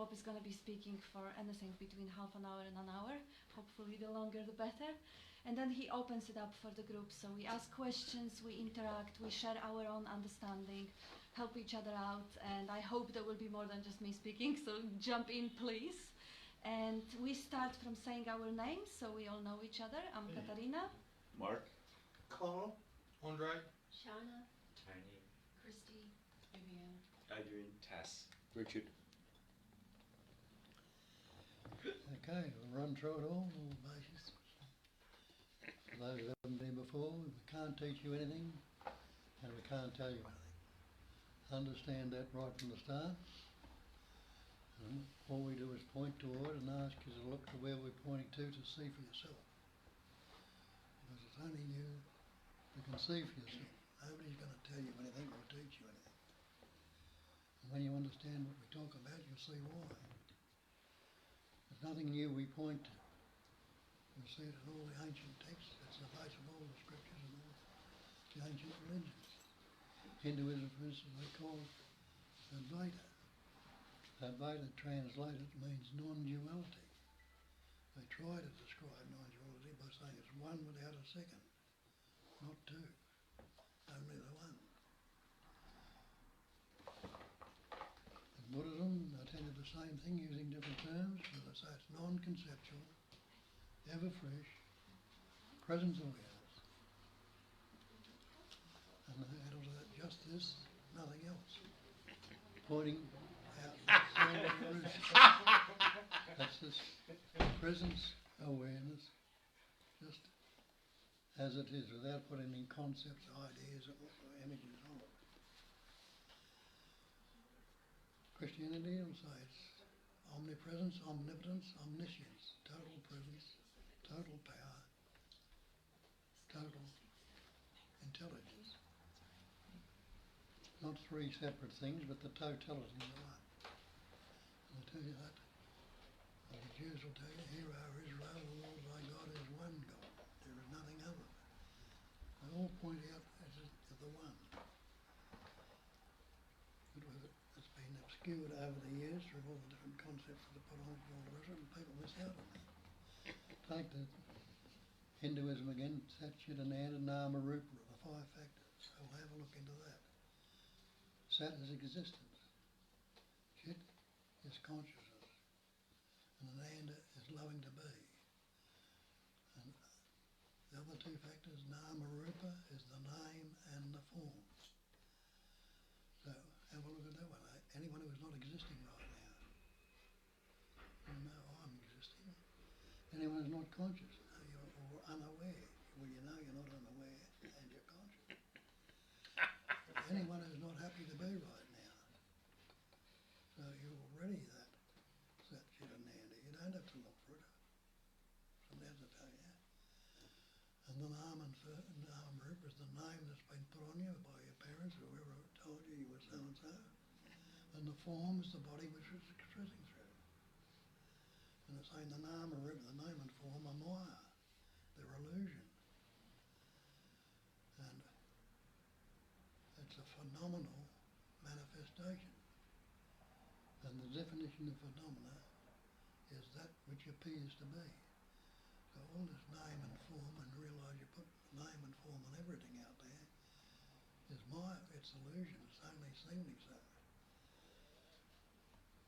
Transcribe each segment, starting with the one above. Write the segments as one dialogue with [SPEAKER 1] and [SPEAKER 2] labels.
[SPEAKER 1] Bob is going to be speaking for anything between half an hour and an hour. Hopefully the longer the better. And then he opens it up for the group. So we ask questions, we interact, we share our own understanding, help each other out. And I hope there will be more than just me speaking, so jump in, please. And we start from saying our names, so we all know each other. I'm Katarina.
[SPEAKER 2] Mark.
[SPEAKER 3] Carl.
[SPEAKER 4] Andre.
[SPEAKER 5] Shauna.
[SPEAKER 6] Tiny.
[SPEAKER 5] Christy. Vivian.
[SPEAKER 6] Adrian. Tess.
[SPEAKER 2] Richard.
[SPEAKER 3] Okay, we'll run through it all bases. For those who haven't been before, we can't teach you anything and we can't tell you anything. Understand that right from the start. And all we do is point toward and ask you to look to where we're pointing to see for yourself. Because it's only you who can see for yourself. Nobody's going to tell you anything or teach you anything. And when you understand what we talk about, you'll see why. There's nothing new we point to. We see it in all the ancient texts. It's the base of all the scriptures and all the ancient religions. Hinduism, for instance, they call Advaita. Advaita translated means non-duality. They try to describe non-duality by saying it's one without a second, not two, only the one. In Buddhism, they tend to do the same thing using different terms, but they say it's non-conceptual, ever fresh, presence awareness. And they add on to that just this, nothing else. Pointing out. That's this presence awareness, just as it is, without putting any concepts, ideas, or images on it. Christianity will say it's omnipresence, omnipotence, omniscience, total presence, total power, total intelligence. Not three separate things, but the totality of the one. And I tell you that. The Jews will tell you, "Hear, O Israel, the Lord thy God is one God. There is nothing other." They all point out as the one. But it's been obscured over the years through all the different concepts that are put on it and all the rest of it, and people miss out on that. Take the Hinduism again, Satchitananda, Nama, Rupa, the five factors. So we'll have a look into that. Sat is existence. Chit is consciousness. And Ananda is loving to be. And the other two factors, Nama, Rupa, is the name and the form. So have a look at that one. Anyone who's not existing right now, you know I'm existing. Anyone who's not conscious, or unaware, well, you know you're not unaware and you're conscious. Anyone who's not happy to be right now, so you're already that Satchitananda. You don't have to look for it. Somebody has to tell you. And the Nama Rupa is the name that's been put on you by your parents, or whoever told you you were so and so. And the form is the body which is expressing through. And it's saying the Nama Rupa, the name and form are Maya. They're illusion. And it's a phenomenal manifestation. And the definition of phenomena is that which appears to be. So all this name and form, and realise you put name and form on everything out there, is Maya. It's illusion. It's only seemingly so.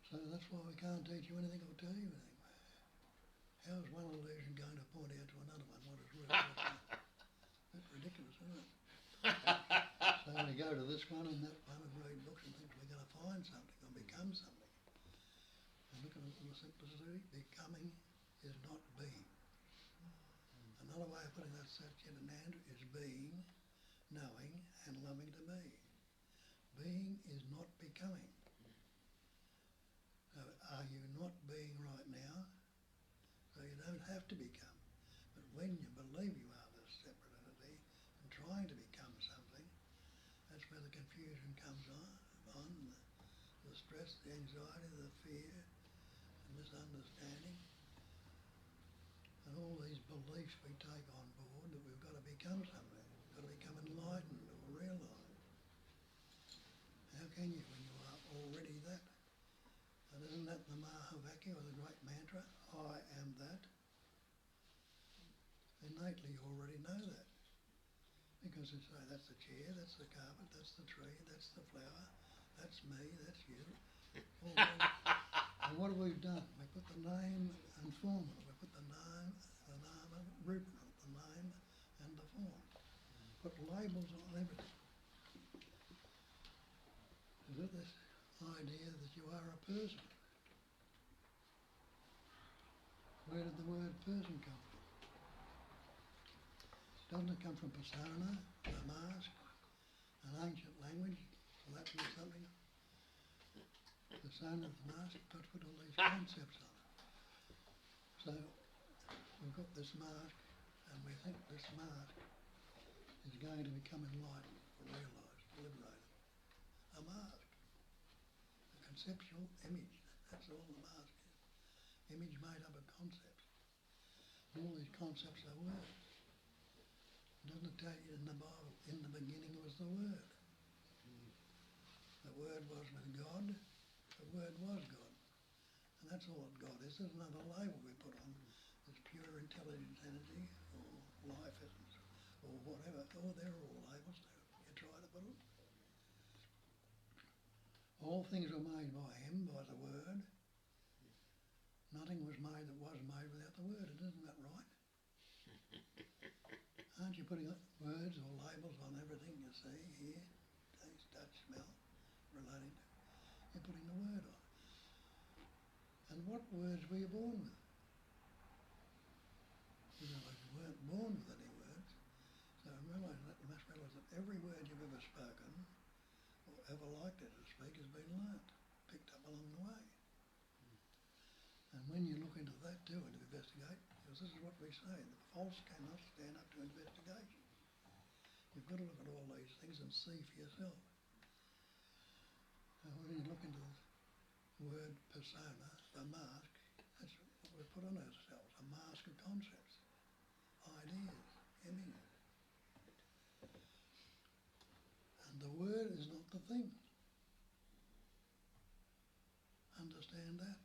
[SPEAKER 3] So that's why we can't teach you anything or tell you anything. How is one illusion going to point out to another one what is really That's ridiculous, isn't it? So we go to this one and that one and read books and think we're going to find something or become something. And look at it in the simplicity. Becoming is not being. Another way of putting that Satchitananda is being, knowing and loving to be. Being is not becoming. So are you not being right now? So you don't have to become. But when you believe you are this separate entity and trying to become something, that's where the confusion comes on the stress, the anxiety, the fear, the misunderstanding, and all these beliefs we take on board that we've got to become something, we've got to become enlightened or realised. How can you when you are already that? And isn't that the Mahavakya or the great mantra? I am that. Innately you already know that. Because you say, that's the chair, that's the carpet, that's the tree, that's the flower, that's me, that's you. All that. And what have we done? We put the name and form on it. We put the name, root on it, the name and the form. Put labels on everything. Is it this idea that you are a person? Where did the word person come from? Doesn't it come from persona, the mask, an ancient language, Latin or something? Persona, the mask, put all these concepts on it. So we've got this mask, and we think this mask is going to become enlightened, realised, liberated. A mask, a conceptual image, that's all the mask is. Image made up of concepts. And all these concepts are words. Doesn't it tell you in the Bible, in the beginning was the Word. The Word was with God, the Word was God. And that's all that God is. There's another label we put on, this pure intelligence energy, or life essence, or whatever. Oh, they're all labels too. You try to put them. All things were made by Him, by the Word. Nothing was made that was made without the Word. Isn't that right? Aren't you putting words or labels on everything you see, hear, taste, touch, smell, relating to? You're putting the word on. And what words were you born with? You realise you weren't born with any words. So you must realise that every word you've ever spoken, or ever liked it to speak, has been learnt, picked up along the way. And when you look into that too and investigate, because this is what we say, the false cannot stand up to investigation. You've got to look at all these things and see for yourself. And when you look into the word persona, the mask, that's what we put on ourselves, a mask of concepts, ideas, images. And the word is not the thing. Understand that?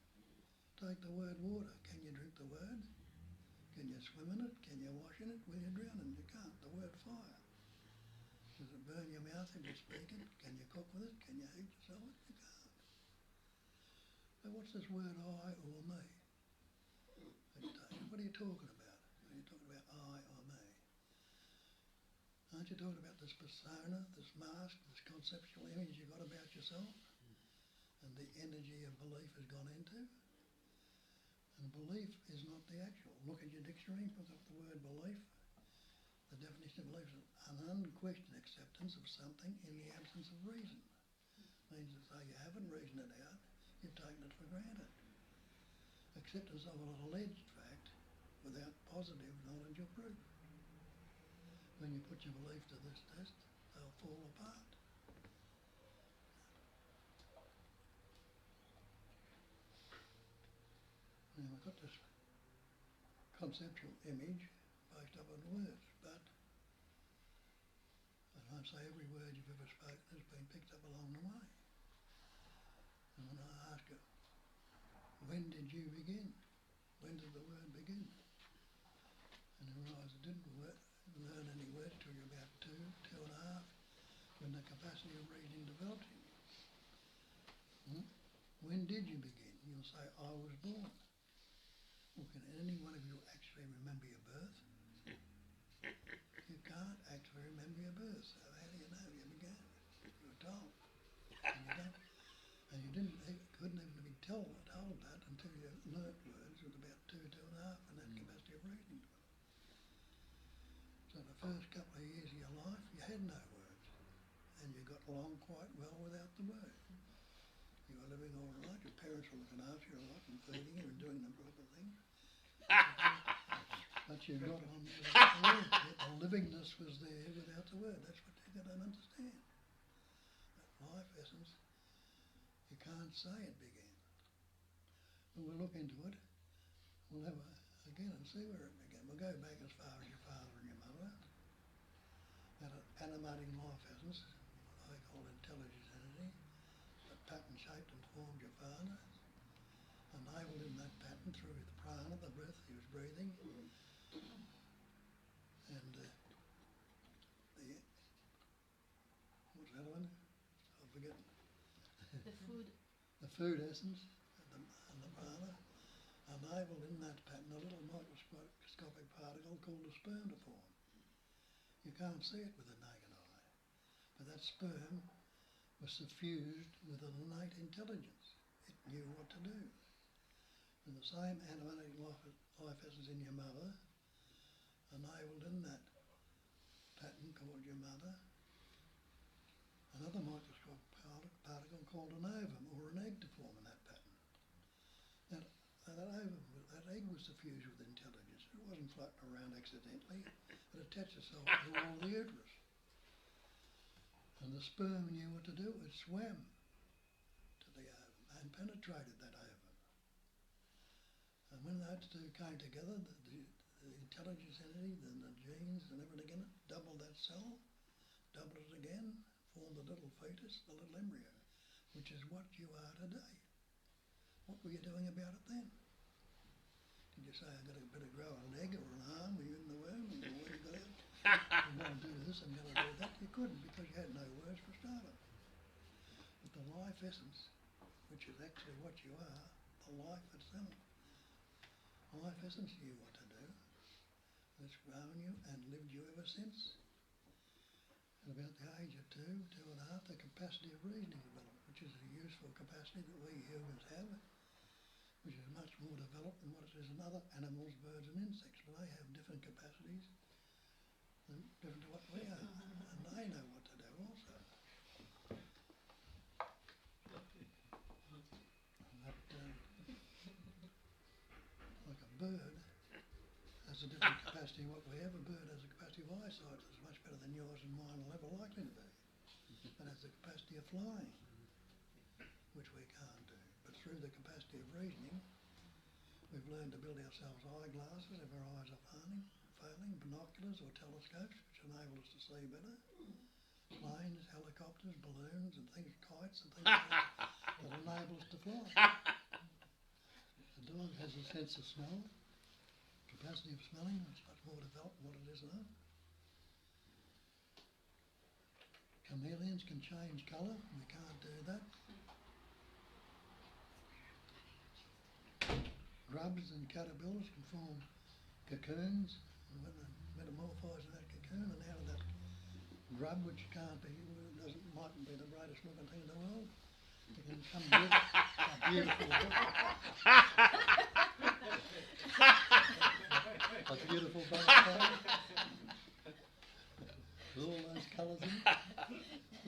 [SPEAKER 3] Take the word water. Can you drink the word? Can you swim in it? Can you wash in it? Will you drown in it? You can't. The word fire. Does it burn your mouth if you speak it? Can you cook with it? Can you heat yourself with it? You can't. So what's this word I or me? What are you talking about? When you're talking about I or me? Aren't you talking about this persona, this mask, this conceptual image you've got about yourself? And the energy of belief has gone into? And belief is not the actual. Look at your dictionary, look up the word belief. The definition of belief is an unquestioned acceptance of something in the absence of reason. Means that though you haven't reasoned it out, you've taken it for granted. Acceptance of an alleged fact without positive knowledge or proof. When you put your belief to this test, they'll fall apart. Now we've got this conceptual image based up on words, but I say every word you've ever spoken has been picked up along the way. And when I ask you, when did you begin? When did the word begin? And you realise you didn't learn any words till you're about 2 and a half, when the capacity of reading developed in you. When did you begin? You'll say, I was born. Well, can any one of you actually remember your birth? You can't actually remember your birth, so how do you know you began? You were told. And you couldn't even be told that until you learnt words with about 2 and a half, and that capacity of reading. So the first couple of years of your life, you had no words, and you got along quite well without the word. You were living all right, your parents were looking after you a lot and feeding you and doing the proper thing. But you got on without the word. The livingness was there without the word. That's what you got to understand. That life essence, you can't say it began. But we'll look into it. We'll have again and see where it began. We'll go back as far as your father and your mother. That animating life essence, what I call intelligence energy, that pattern shaped and formed your father. birth, he was breathing. And what's the other one? I forget.
[SPEAKER 5] The food.
[SPEAKER 3] The food essence and the prana enabled in that pattern a little microscopic particle called a sperm to form. You can't see it with the naked eye, but that sperm was suffused with an innate intelligence. It knew what to do. And the same animatic life essence in your mother enabled in that pattern called your mother another microscopic particle called an ovum or an egg to form in that pattern. That egg was suffused with intelligence. It wasn't floating around accidentally. It attached itself to the wall of the uterus. And the sperm knew what to do. It swam to the ovum and penetrated that ovum. And when those two came together, the intelligence entity, then the genes and everything in it, doubled that cell, doubled it again, formed a little fetus, a little embryo, which is what you are today. What were you doing about it then? Did you say, I'm going to grow an egg or an arm, were you in the womb, and where you got out? I'm going to do this, I'm going to do that. You couldn't because you had no words for starters. But the life essence, which is actually what you are, the life itself, life essence knew what to do. It's grown you and lived you ever since. At about the age of 2, 2.5, the capacity of reasoning developed, which is a useful capacity that we humans have, which is much more developed than what it is in other animals, birds and insects. But they have different capacities, different to what we are, and they know what to do also. Like a bird has a different capacity than what we have. A bird has a capacity of eyesight that's much better than yours and mine will ever likely to be. It has the capacity of flying, which we can't do. But through the capacity of reasoning, we've learned to build ourselves eyeglasses if our eyes are failing, binoculars or telescopes, which enable us to see better. Planes, helicopters, balloons and things, kites and things like that enable us to fly. The dog has a sense of smell, capacity of smelling, it's much more developed than what it is now. Chameleons can change colour, we can't do that. Grubs and caterpillars can form cocoons, and when they metamorphose in that cocoon, and out of that grub, which mightn't be the greatest looking thing in the world, it can come a beautiful a beautiful butterfly with all those colours in it.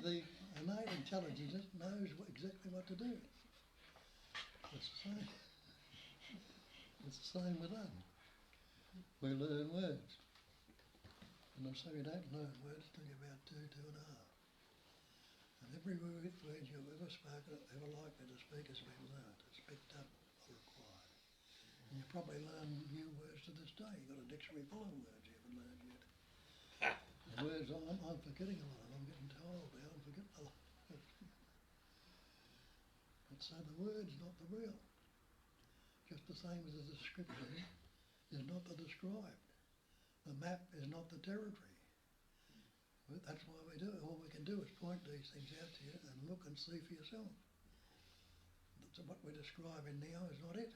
[SPEAKER 3] The innate intelligence knows exactly what to do. It's the same. It's the same with us. We learn words. And I say we don't learn words till you're about 2, 2.5. And every word you've ever spoken, ever likely to speak has been learnt. It's picked up or acquired. And you probably learn new words to this day. You've got a dictionary full of words you haven't learned yet. The words, I'm forgetting a lot of them. I'm getting too old now. I'm forgetting a lot. But so the word's not the real. Just the same as the description is not the described. The map is not the territory. But that's why we do it. All we can do is point these things out to you and look and see for yourself. So what we're describing now is not it.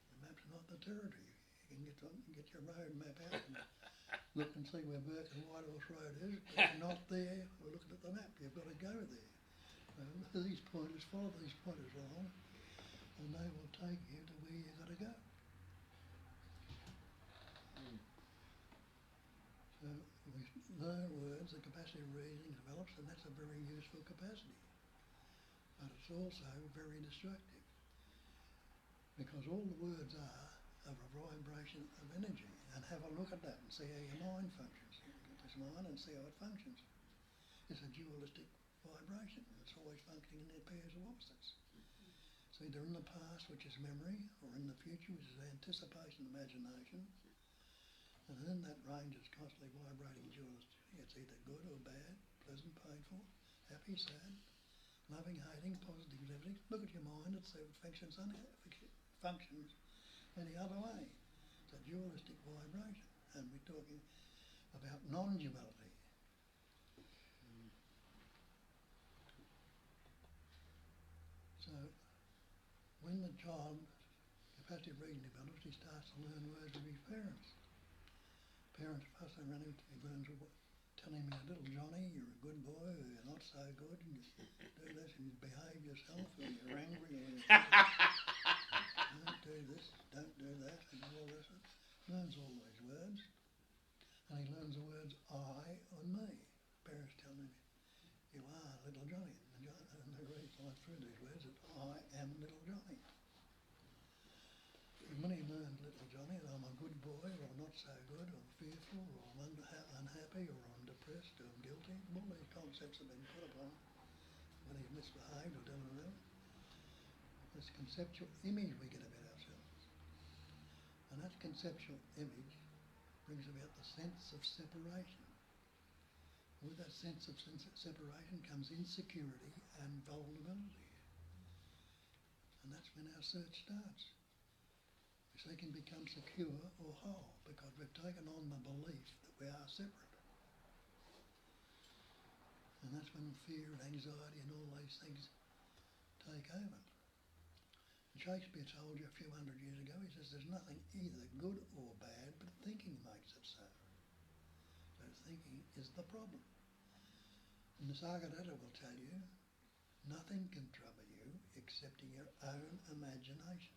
[SPEAKER 3] The map's not the territory. You can get your road map out and look and see where Burke and Whitehorse Road is. But you're not there. We're looking at the map. You've got to go there. These pointers, follow these pointers along, and they will take you to where you've got to go. So we learn words, the capacity of reasoning develops, and that's a very useful capacity. But it's also very destructive, because all the words are a vibration of energy. And have a look at that and see how your mind functions. Look at this mind and see how it functions. It's a dualistic vibration. It's always functioning in their pairs of opposites. It's either in the past, which is memory, or in the future, which is anticipation, imagination. And in that range is constantly vibrating dualistically. It's either good or bad, pleasant, painful, happy, sad, loving, hating, positive, negative. Look at your mind and see what functions any other way. It's a dualistic vibration, and we're talking about non-duality. So when the child capacity of reading develops, he starts to learn words of his parents. Parents fuss around him, he learns telling me, little Johnny, you're a good boy, or you're not so good, and you do this, and you behave yourself, or you're angry, or you're don't do this, don't do that, and all this. Learns all these words, and he learns the words I and me. Parents tell him, you are little Johnny, and they read right through these words that I am little Johnny. And when he learned little Johnny, that I'm a good boy, or I'm not so good, or I'm fearful, or I'm unhappy, or I'm depressed, or I'm guilty, all these concepts have been put upon when he's misbehaved or done whatever. This conceptual image we get about ourselves. And that conceptual image brings about the sense of separation. With that sense of separation comes insecurity and vulnerability. And that's when our search starts. We can become secure or whole because we've taken on the belief that we are separate. And that's when fear and anxiety and all these things take over. And Shakespeare told you a few hundred years ago, he says there's nothing either good or bad, but thinking makes it so. So thinking is the problem. And the Sargadata will tell you, nothing can trouble you excepting your own imagination.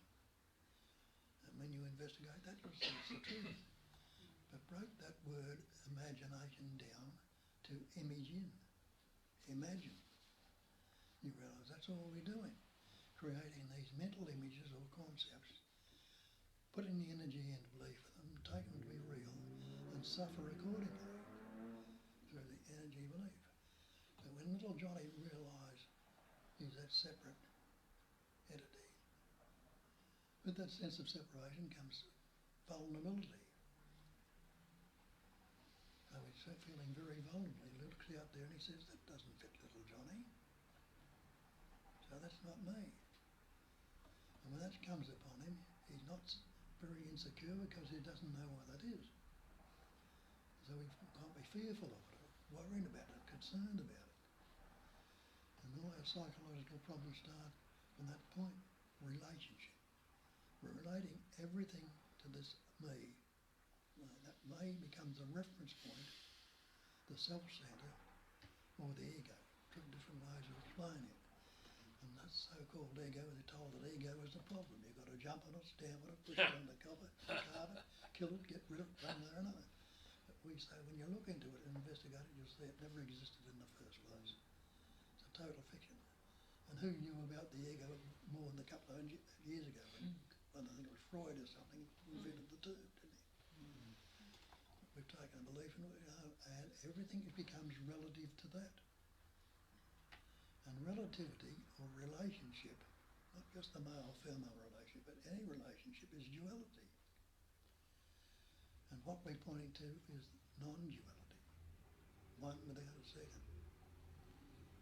[SPEAKER 3] And when you investigate that, you'll see it's the truth. But break that word imagination down to image in. Imagine. You realise that's all we're doing. Creating these mental images or concepts, putting the energy into belief in them, taking them to be real, and suffer accordingly through the energy belief. So when little Johnny realised he's that separate entity, with that sense of separation comes vulnerability. So he's feeling very vulnerable. He looks out there and he says, that doesn't fit little Johnny. So that's not me. And when that comes upon him, he's not very insecure because he doesn't know what that is. So he can't be fearful of it, or worried about it, concerned about it. And all our psychological problems start from that point, relationship. We're relating everything to this me. That me becomes a reference point, the self-centre, or the ego. Different ways of explaining it. And that so-called ego, they're told that ego is the problem. You've got to jump on it, stamp on it, push it on the carpet, kill it, get rid of it, one way or another. But we say when you look into it and investigate it, you'll see it never existed in the first place. It's a total fiction. And who knew about the ego more than a couple of years ago? I think it was Freud or something invented the term, didn't he? We've taken a belief in it, and everything becomes relative to that. And relativity or relationship, not just the male-female relationship, but any relationship is duality. And what we're pointing to is non-duality, one without a second.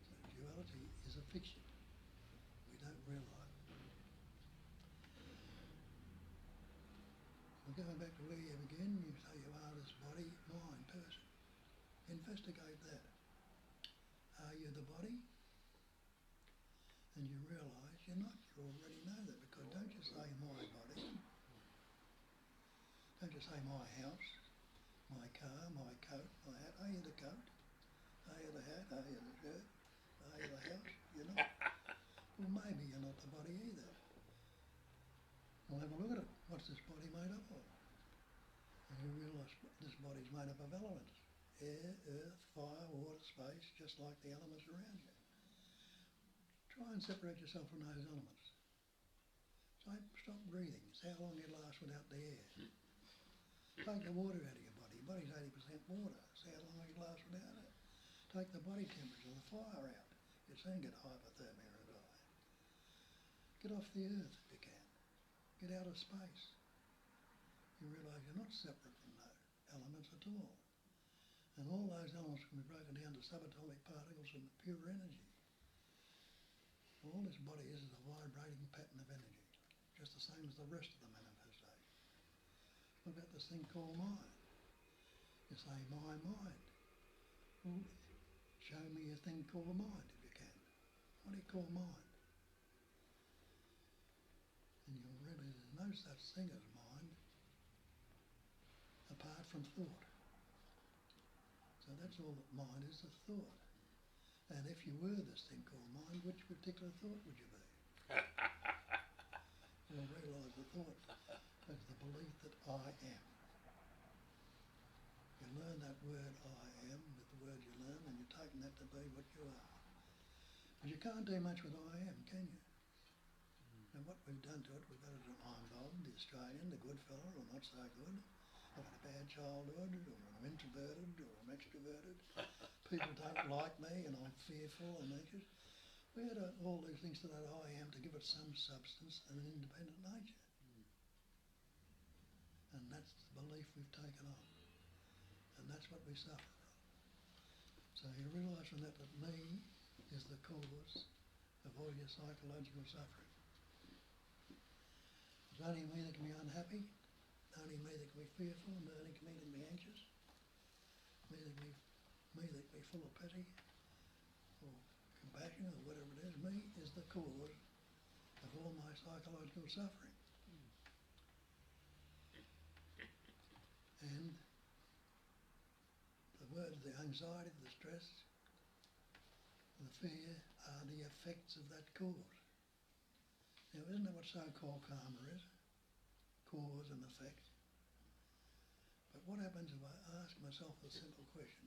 [SPEAKER 3] So duality is a fiction. We don't realise it. We're going back to where you begin. You say you are this body, mind, person. Investigate that. Are you the body? And you realise you're not. You already know that because don't just say my body. Don't just say my house, my car, my coat, my hat. Are you the coat? Are you the hat? Are you the shirt? Are you the house? You're not. Well, maybe you're not the body either. We'll have a look at it. What's this body made up of? And you realise this body's made up of elements. Air, earth, fire, water, space, just like the elements around you. Try and separate yourself from those elements. Stop breathing. See how long you last without the air. Take the water out of your body. Your body's 80% water. See how long you last without it. Take the body temperature of the fire out. You soon get hypothermia and die. Get off the earth if you can. Get out of space. You realise you're not separate from those elements at all. And all those elements can be broken down to subatomic particles of pure energy. All this body is a vibrating pattern of energy, just the same as the rest of the manifestation. What about this thing called mind? You say, my mind. Well, show me a thing called mind if you can. What do you call mind? And you'll realise there's no such thing as mind apart from thought. So that's all that mind is, a thought. And if you were this thing called mind, which particular thought would you be? You'll realise the thought is the belief that I am. You learn that word I am with the words you learn, and you're taking that to be what you are. But you can't do much with I am, can you? And what we've done to it, we've got it as I'm Bob, the Australian, the good fellow, or not so good. I've had a bad childhood, or I'm introverted, or I'm extroverted. People don't like me, and I'm fearful and anxious. We had all these things to that I am to give it some substance and an independent nature. And that's the belief we've taken on. And that's what we suffer from. So you realise from that that me is the cause of all your psychological suffering. It's only me that can be unhappy, only me that can be fearful, and only me that can be anxious, me that can be full of pity or compassion or whatever it is. Me is the cause of all my psychological suffering. And the words, the anxiety, the stress, the fear are the effects of that cause. Now, isn't that what so-called karma is? Cause and effect. But what happens if I ask myself a simple question?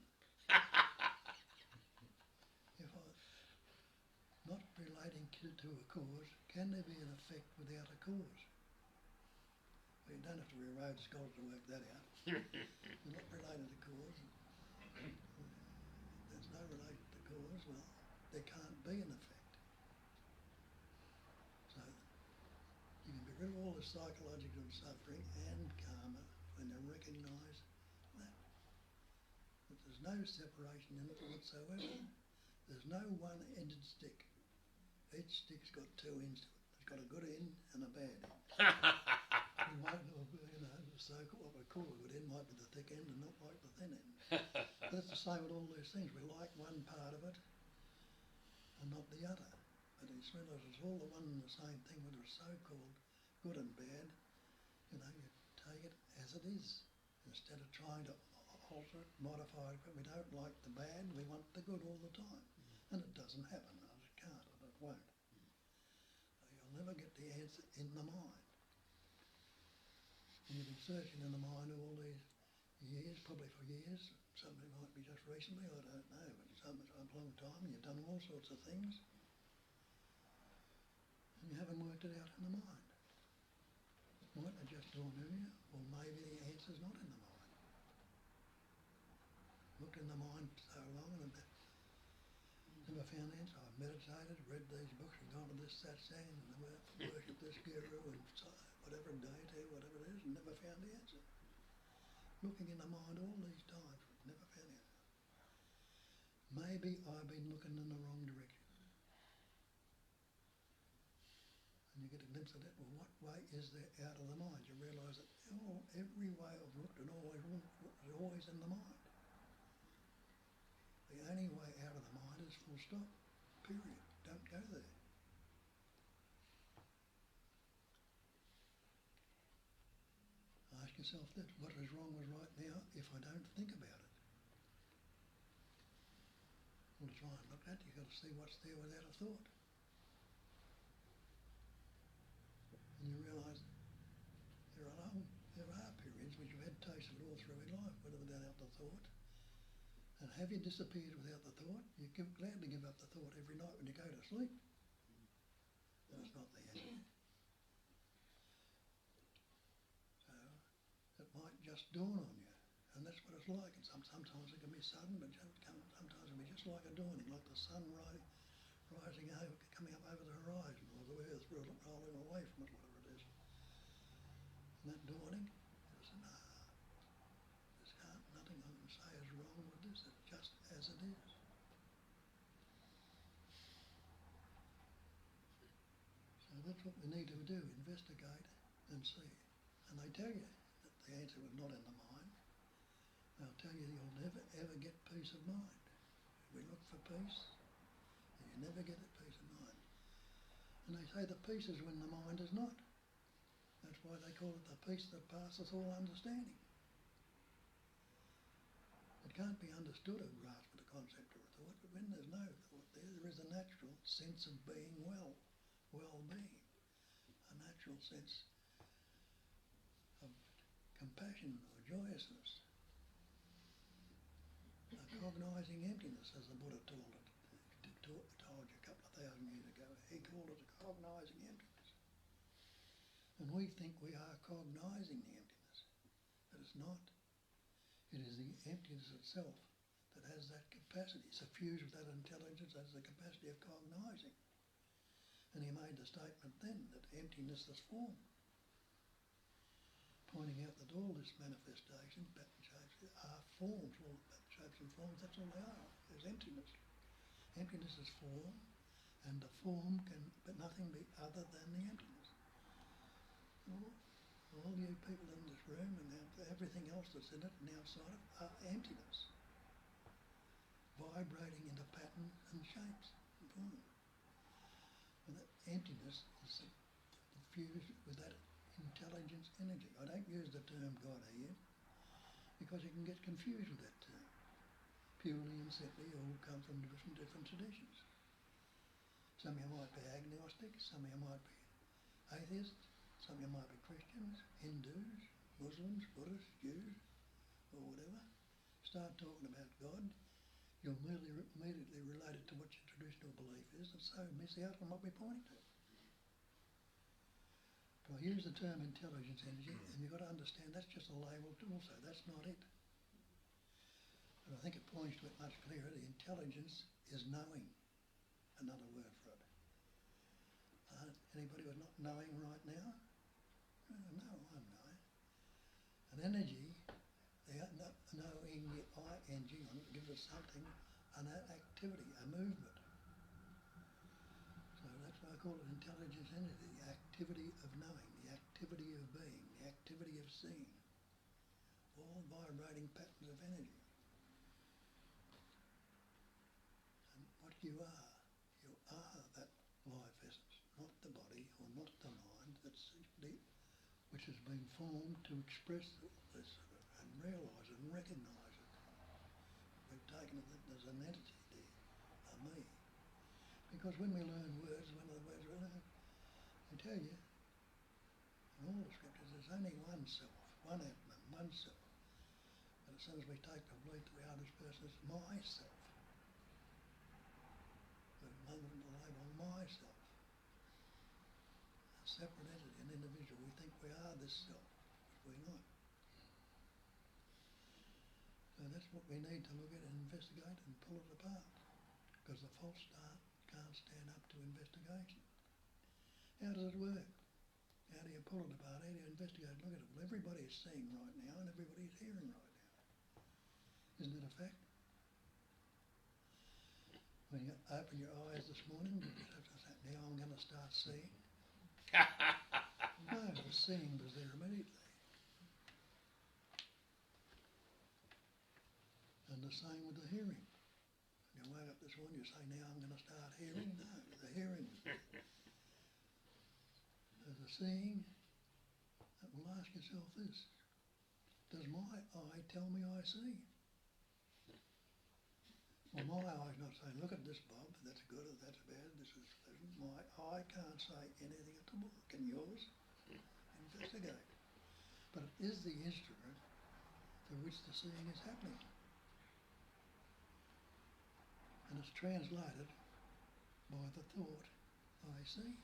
[SPEAKER 3] If I'm not relating to a cause, can there be an effect without a cause? Well, you don't have to be a road scholar to work that out. You're not related to cause. There's no relation to cause. Well, there can't be an effect. So you can be rid of all the psychological suffering and karma when you recognise that. But there's no separation in it whatsoever. There's no one-ended stick. Each stick's got two ends to it. It's got a good end and a bad end. You might know, the so-called what we call a good end might be the thick end and not like the thin end. But it's the same with all these things. We like one part of it and not the other. But it's realised it's all the one and the same thing, whether it's so-called good and bad. You take it as it is instead of trying to alter it, modify it. But we don't like the bad, we want the good all the time. And it doesn't happen, and it can't, and it won't. So you'll never get the answer in the mind. And you've been searching in the mind all these years, probably for years. Some of it might be just recently, I don't know, but some a long time, and you've done all sorts of things. And you haven't worked it out in the mind. It might have just dawned on you, or maybe the answer's not in the mind. Looked in the mind so long and never found the answer. I've meditated, read these books, and gone to this satsang, and worshipped this guru, and whatever deity, whatever it is, and never found the answer. Looking in the mind all these times, never found the answer. Maybe I've been looking in the wrong direction. And you get a glimpse of that. Well, what way is there out of the mind? You realise that every way I've looked and always looked is always in the mind. The only way out of the mind is full stop, period. Don't go there. Ask yourself that, what is wrong with right now if I don't think about it? Well, to try and look at it, you've got to see what's there without a thought. And you realise there are periods which you've had taste of it all through your life, without the thought. And have you disappeared without the thought? You gladly give up the thought every night when you go to sleep. And it's not there. So it might just dawn on you. And that's what it's like. And sometimes it can be sudden, but sometimes it can be just like a dawning, like the sun rising over, coming up over the horizon, or the earth rolling away from it, whatever it is. And that dawning, you say, nothing I can say is wrong with this, it's just as it is. So that's what we need to do, investigate and see. And they tell you that the answer was not in the mind, they'll tell you you'll never ever get peace of mind. We look for peace, and you never get a peace of mind. And they say the peace is when the mind is not. That's why they call it the peace that passeth all understanding. It can't be understood or grasped with the concept of a thought, but when there's no thought there is a natural sense of being well-being, a natural sense of compassion or joyousness, a cognising emptiness, as the Buddha told you a couple of thousand years ago. He called it a cognising emptiness. And we think we are cognising the emptiness, but it's not. It is the emptiness itself that has that capacity, suffused with that intelligence, has the capacity of cognising. And he made the statement then that emptiness is form, pointing out that all this manifestation, pattern shapes, are forms, all pattern shapes and forms, that's all they are. There's emptiness. Emptiness is form, and the form can but nothing be other than the emptiness. All you people in this room and everything else that's in it and outside of are emptiness, vibrating into pattern and shapes and form. And that emptiness is fused with that intelligence energy. I don't use the term God here because you can get confused with that term. Purely and simply all come from different traditions. Some of you might be agnostic, some of you might be atheists, some of you might be Christians, Hindus, Muslims, Buddhists, Jews, or whatever. Start talking about God, you'll immediately relate it to what your traditional belief is, and so miss out on what we're pointing to. But I use the term intelligence energy, and you've got to understand that's just a label also, that's not it. And I think it points to it much clearer. The intelligence is knowing, another word for it. Anybody who's not knowing right now? No, I'm knowing. An energy, the knowing, the ing on it gives us something, an activity, a movement. So that's why I call it intelligence energy, the activity of knowing, the activity of being, the activity of seeing. All vibrating patterns of energy. And what you are that life essence, not the body or not the mind, that's deep, which has been formed to express this and realise it and recognise it. We've taken it that there's an entity there, a me. Because when we learn words, one of the words we learn, I tell you, in all the scriptures, there's only one self, one Atman, one self. But as soon as we take the belief that we are this person, it's myself. We've made the label myself. A separate entity, an individual. We think we are this self, but we're not. So that's what we need to look at and investigate and pull it apart. Because the false start can't stand up to investigation. How does it work? How do you pull it apart? How do you investigate? Look at it. Well, everybody's seeing right now and everybody's hearing right now. Isn't it a fact? When you open your eyes this morning, you just have to say, now I'm going to start seeing. No, the seeing was there immediately. And the same with the hearing. You wake up this morning, you say, now I'm going to start hearing. No, the hearing was there. There's a seeing. Well, ask yourself this. Does my eye tell me I see? Well, my eye's not saying, look at this, Bob, that's good or that's bad, this is pleasant. My eye can't say anything at all. Can yours? Investigate. But it is the instrument through which the seeing is happening. And it's translated by the thought, I see.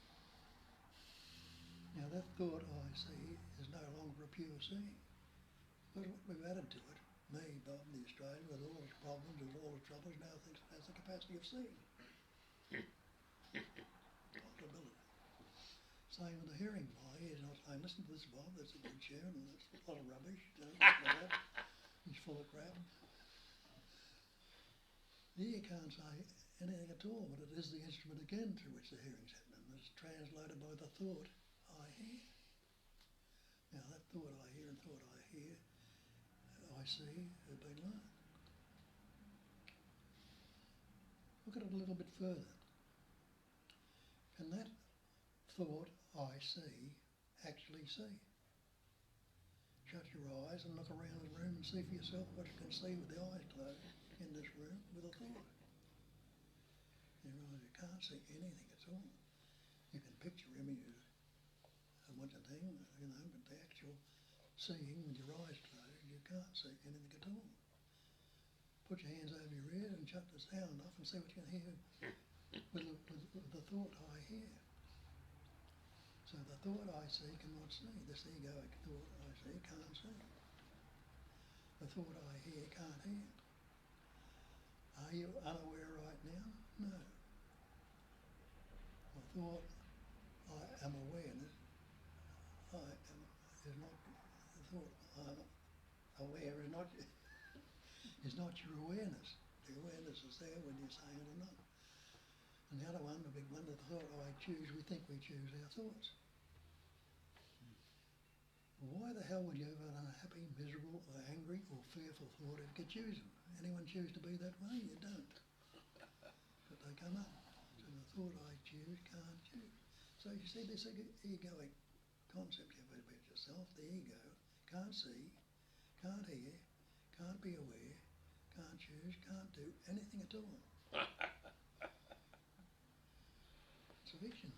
[SPEAKER 3] Now that thought, I see, is no longer a pure seeing. Because what we've added to it, me, Bob, the Australian, with all his problems, with all his troubles, now thinks it has the capacity of seeing. Possibility. Same with the hearing. My ears not saying, listen to this, Bob, that's a good tune, and that's a lot of rubbish, you know, like that. He's full of crap. The ear can't say anything at all, but it is the instrument again through which the hearing's happening. It's translated by the thought, I hear. Now that thought I hear and thought I hear, I see, have been learned. Look at it a little bit further. Can that thought I see actually see? Shut your eyes and look around the room and see for yourself what you can see with the eyes closed in this room with a thought. You realise you can't see anything at all. You can picture images of what you think, you know, but the actual seeing with your eyes closed, you can't see anything at all. Put your hands over your ears and shut the sound off and see what you can hear with the thought I hear. So the thought I see cannot see. This egoic thought I see can't see. The thought I hear can't hear. Are you unaware right now? No. The thought I am awareness, I am is not the thought I'm aware is not your awareness. The awareness is there whether you're saying it or not. And the other one, the big one, the thought I choose, we think we choose our thoughts. Why the hell would you have an unhappy, miserable, or angry, or fearful thought if you could choose them? Anyone choose to be that way? You don't. But they come up. So the thought I choose can't choose. So you see this egoic concept you have about yourself, the ego, can't see, can't hear, can't be aware, can't choose, can't do anything at all. It's a fiction.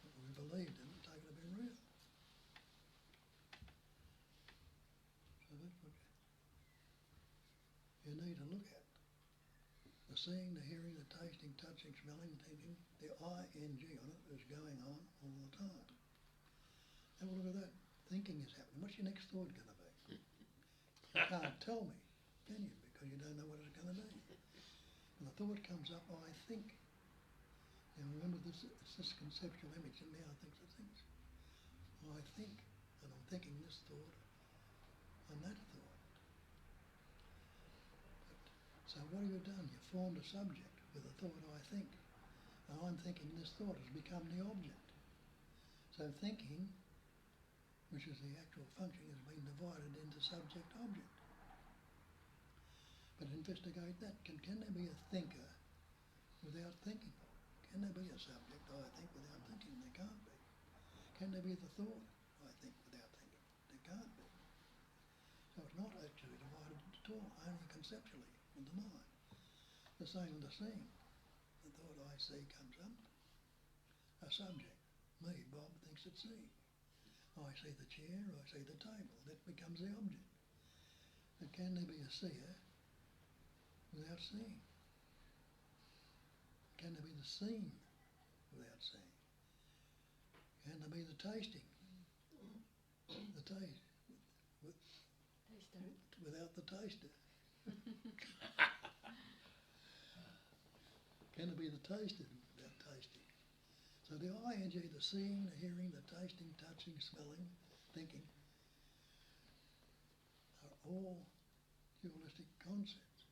[SPEAKER 3] What we believed in and taken to be real. So that's what you need to look at. The seeing, the hearing, the tasting, touching, smelling, thinking, the ing on it is going on all the time. Have a look at that. Thinking is happening. What's your next thought going to be? You can't tell me, can you? Because you don't know what it's going to be. And the thought comes up, I think. Now remember this, it's this conceptual image, and now I think of things. I think, and I'm thinking this thought and that thought. So what have you done? You've formed a subject with a thought I think. And I'm thinking this thought has become the object. So thinking, which is the actual function, has been divided into subject-object. But investigate that. Can there be a thinker without thinking? Can there be a subject, I think, without thinking? There can't be. Can there be the thought, I think, without thinking? There can't be. So it's not actually divided at all, only conceptually, with the mind. The same with the seeing. The thought I see comes up. A subject, me, Bob, thinks it's seeing. I see the chair, I see the table. That becomes the object. But can there be a seer without seeing? Can there be the seen without seeing? Can there be the tasting? The taste without the taster? Can there be the tasted without tasting? So the ing, the seeing, the hearing, the tasting, touching, smelling, thinking, are all dualistic concepts.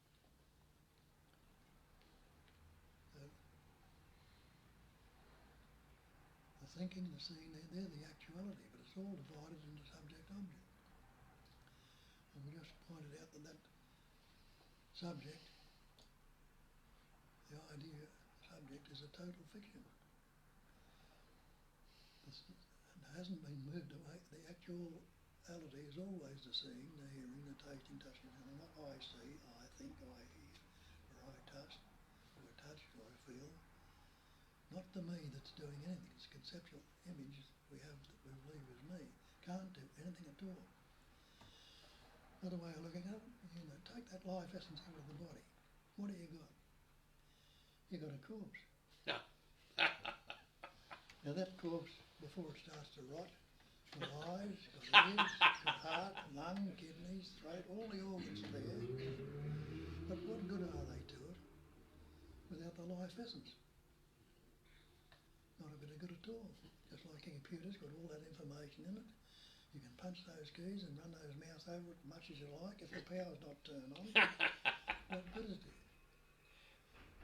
[SPEAKER 3] The thinking, the seeing, they're the actuality, but it's all divided into subject-object. And we just pointed out that subject, the idea subject, is a total fiction. It hasn't been moved away. The actuality is always the seeing, the hearing, the tasting, touching, and not I see, I think, I hear, or I touch, or I feel. Not the me that's doing anything. It's a conceptual image we have that we believe is me. Can't do anything at all. Another way of looking at it, take that life essence out of the body. What do you got? You got a corpse.
[SPEAKER 2] Yeah.
[SPEAKER 3] Now that corpse, before it starts to rot, it's got eyes, got ears, got heart, lung, kidneys, throat, all the organs are there. But what good are they to it without the life essence? Not a bit of good at all. Just like a computer's got all that information in it. You can punch those keys and run those mouse over it as much as you like. If the power's not turned on, what good is it?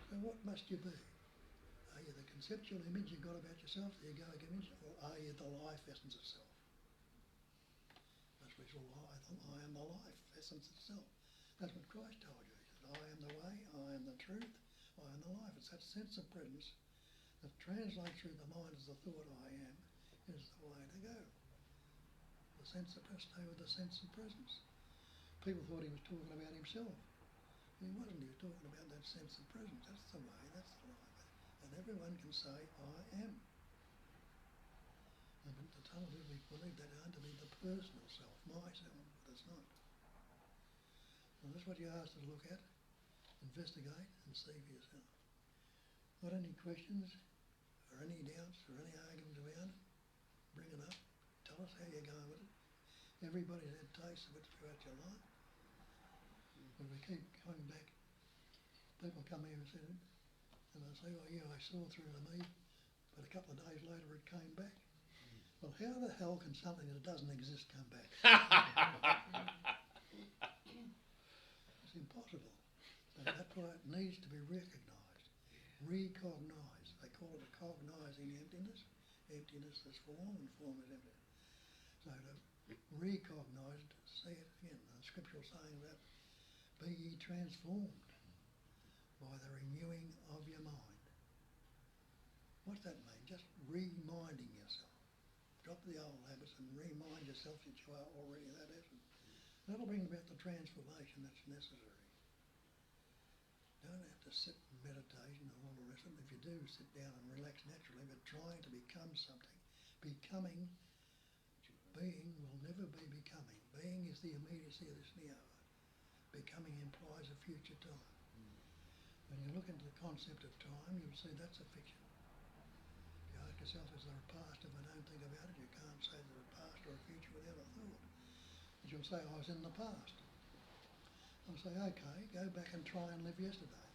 [SPEAKER 3] So what must you be? Are you the conceptual image you got about yourself, the egoic image, or are you the life essence itself? spiritual I am the life, essence itself. That's what Christ told you. He said, I am the way, I am the truth, I am the life. It's that sense of presence that translates through the mind as the thought I am is the way to go. The sense of stay with the sense of presence. People thought he was talking about himself. He wasn't. He was talking about that sense of presence. That's the way, that's the life. And everyone can say, I am. And the tunnel we believe that to be the personal self, myself, but it's not. And that's what you're asked to look at, investigate and see for yourself. Got any questions or any doubts or any arguments about it? Bring it up. Tell us how you're going with it. Everybody's had taste of it throughout your life. But we keep coming back. People come here and say, and they say, oh yeah, I saw through to me, but a couple of days later it came back. Well, how the hell can something that doesn't exist come back? It's impossible. That's why it needs to be recognised, recognised. They call it a cognising emptiness. Emptiness is form and form is emptiness. So to recognise, see it again, the scriptural saying that, be ye transformed by the renewing of your mind. What's that mean? Just reminding yourself. Drop the old habits and remind yourself that you are already that essence. That'll bring about the transformation that's necessary. Don't have to sit in meditation and all the rest of it. If you do, sit down and relax naturally, but trying to become something. Becoming, being will never be becoming. Being is the immediacy of this now. Becoming implies a future time. When you look into the concept of time, you'll see that's a fiction. If you ask yourself, is there a past? If I don't think about it, you can't say there's a past or a future without a thought. But you'll say, I was in the past. I'll say, okay, go back and try and live yesterday.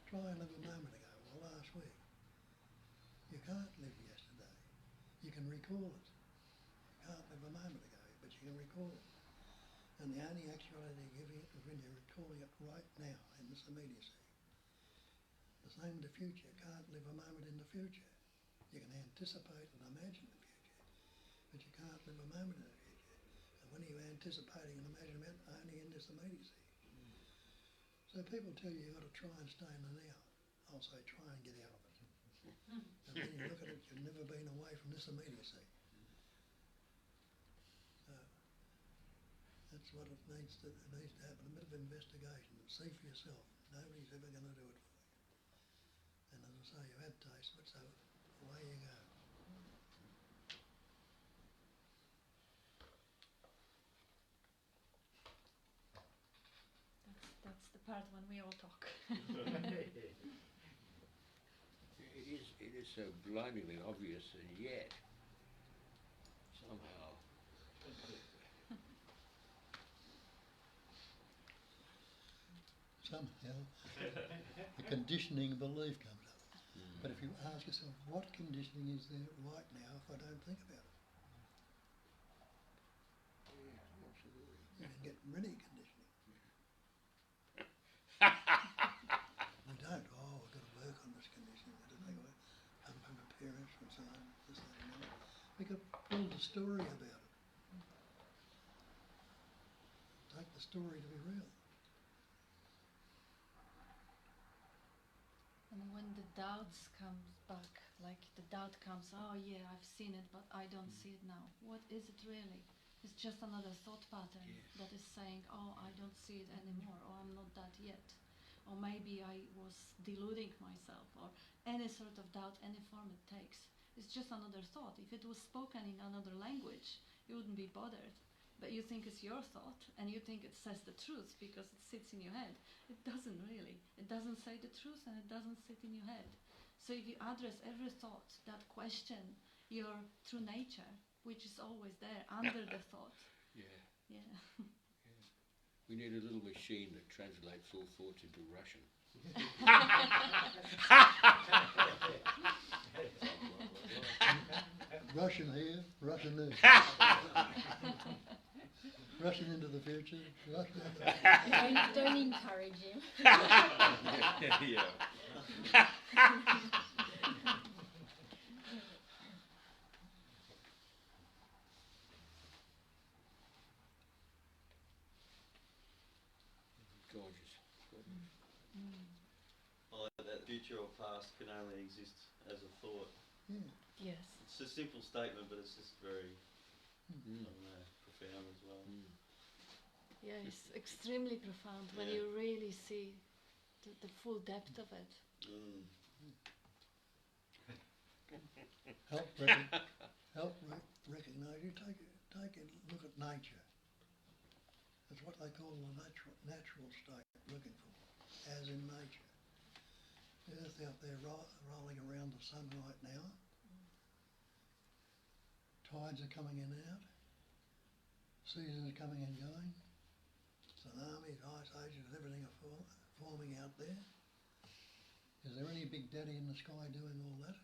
[SPEAKER 3] Try and live a moment ago or last week. You can't live yesterday. You can recall it. You can't live a moment ago, but you can recall it. And the only actuality giving it is when you're recalling it right now in this immediacy. The same in the future. You can't live a moment in the future. You can anticipate and imagine the future, but you can't live a moment in the future. And when you're anticipating and imagining it, only in this immediacy. So people tell you you've got to try and stay in the now. I'll say try and get out of it. And when you look at it, you've never been away from this immediacy. That's what it needs to happen, a bit of investigation and see for yourself. Nobody's ever going to do it for you. And as I say, you've had taste of it, so away you go.
[SPEAKER 1] That's the part when we all talk.
[SPEAKER 2] It is so blindingly obvious, and yet somehow
[SPEAKER 3] the conditioning belief comes up. But if you ask yourself, what conditioning is there right now if I don't think about it? You can get many conditioning. We don't. Oh, we've got to work on this conditioning. We've got to think about it. Come from our parents and so on. This, that, and that. We've got to build a story about it. Take the story to be real.
[SPEAKER 1] And when the doubts comes back, like the doubt comes, oh yeah, I've seen it, but I don't see it now. What is it really? It's just another thought pattern that is saying, oh, I don't see it anymore, or I'm not that yet. Or maybe I was deluding myself, or any sort of doubt, any form it takes. It's just another thought. If it was spoken in another language, you wouldn't be bothered. But you think it's your thought, and you think it says the truth because it sits in your head. It doesn't really. It doesn't say the truth, and it doesn't sit in your head. So if you address every thought that question your true nature, which is always there under the thought. Yeah.
[SPEAKER 2] we need a little machine that translates all thoughts into Russian.
[SPEAKER 3] Russian here, Russian there. Russian into the future. Russian into the
[SPEAKER 5] Don't encourage him.
[SPEAKER 6] Yeah. Like that future or past can only exist as a thought.
[SPEAKER 3] Yeah.
[SPEAKER 1] Yes.
[SPEAKER 6] It's a simple statement, but it's just very, I
[SPEAKER 2] Mm.
[SPEAKER 6] don't know, profound as well.
[SPEAKER 2] Mm.
[SPEAKER 1] Yeah, it's extremely profound when
[SPEAKER 6] Yeah.
[SPEAKER 1] you really see the full depth of it.
[SPEAKER 6] Mm.
[SPEAKER 3] Recognise you. Take a look at nature. That's what they call the natural state. Looking for, as in nature. The Earth out there rolling around the sun right now. Tides are coming in and out. Seasons coming and going. Tsunamis, ice ages, everything are forming out there. Is there any big daddy in the sky doing all that?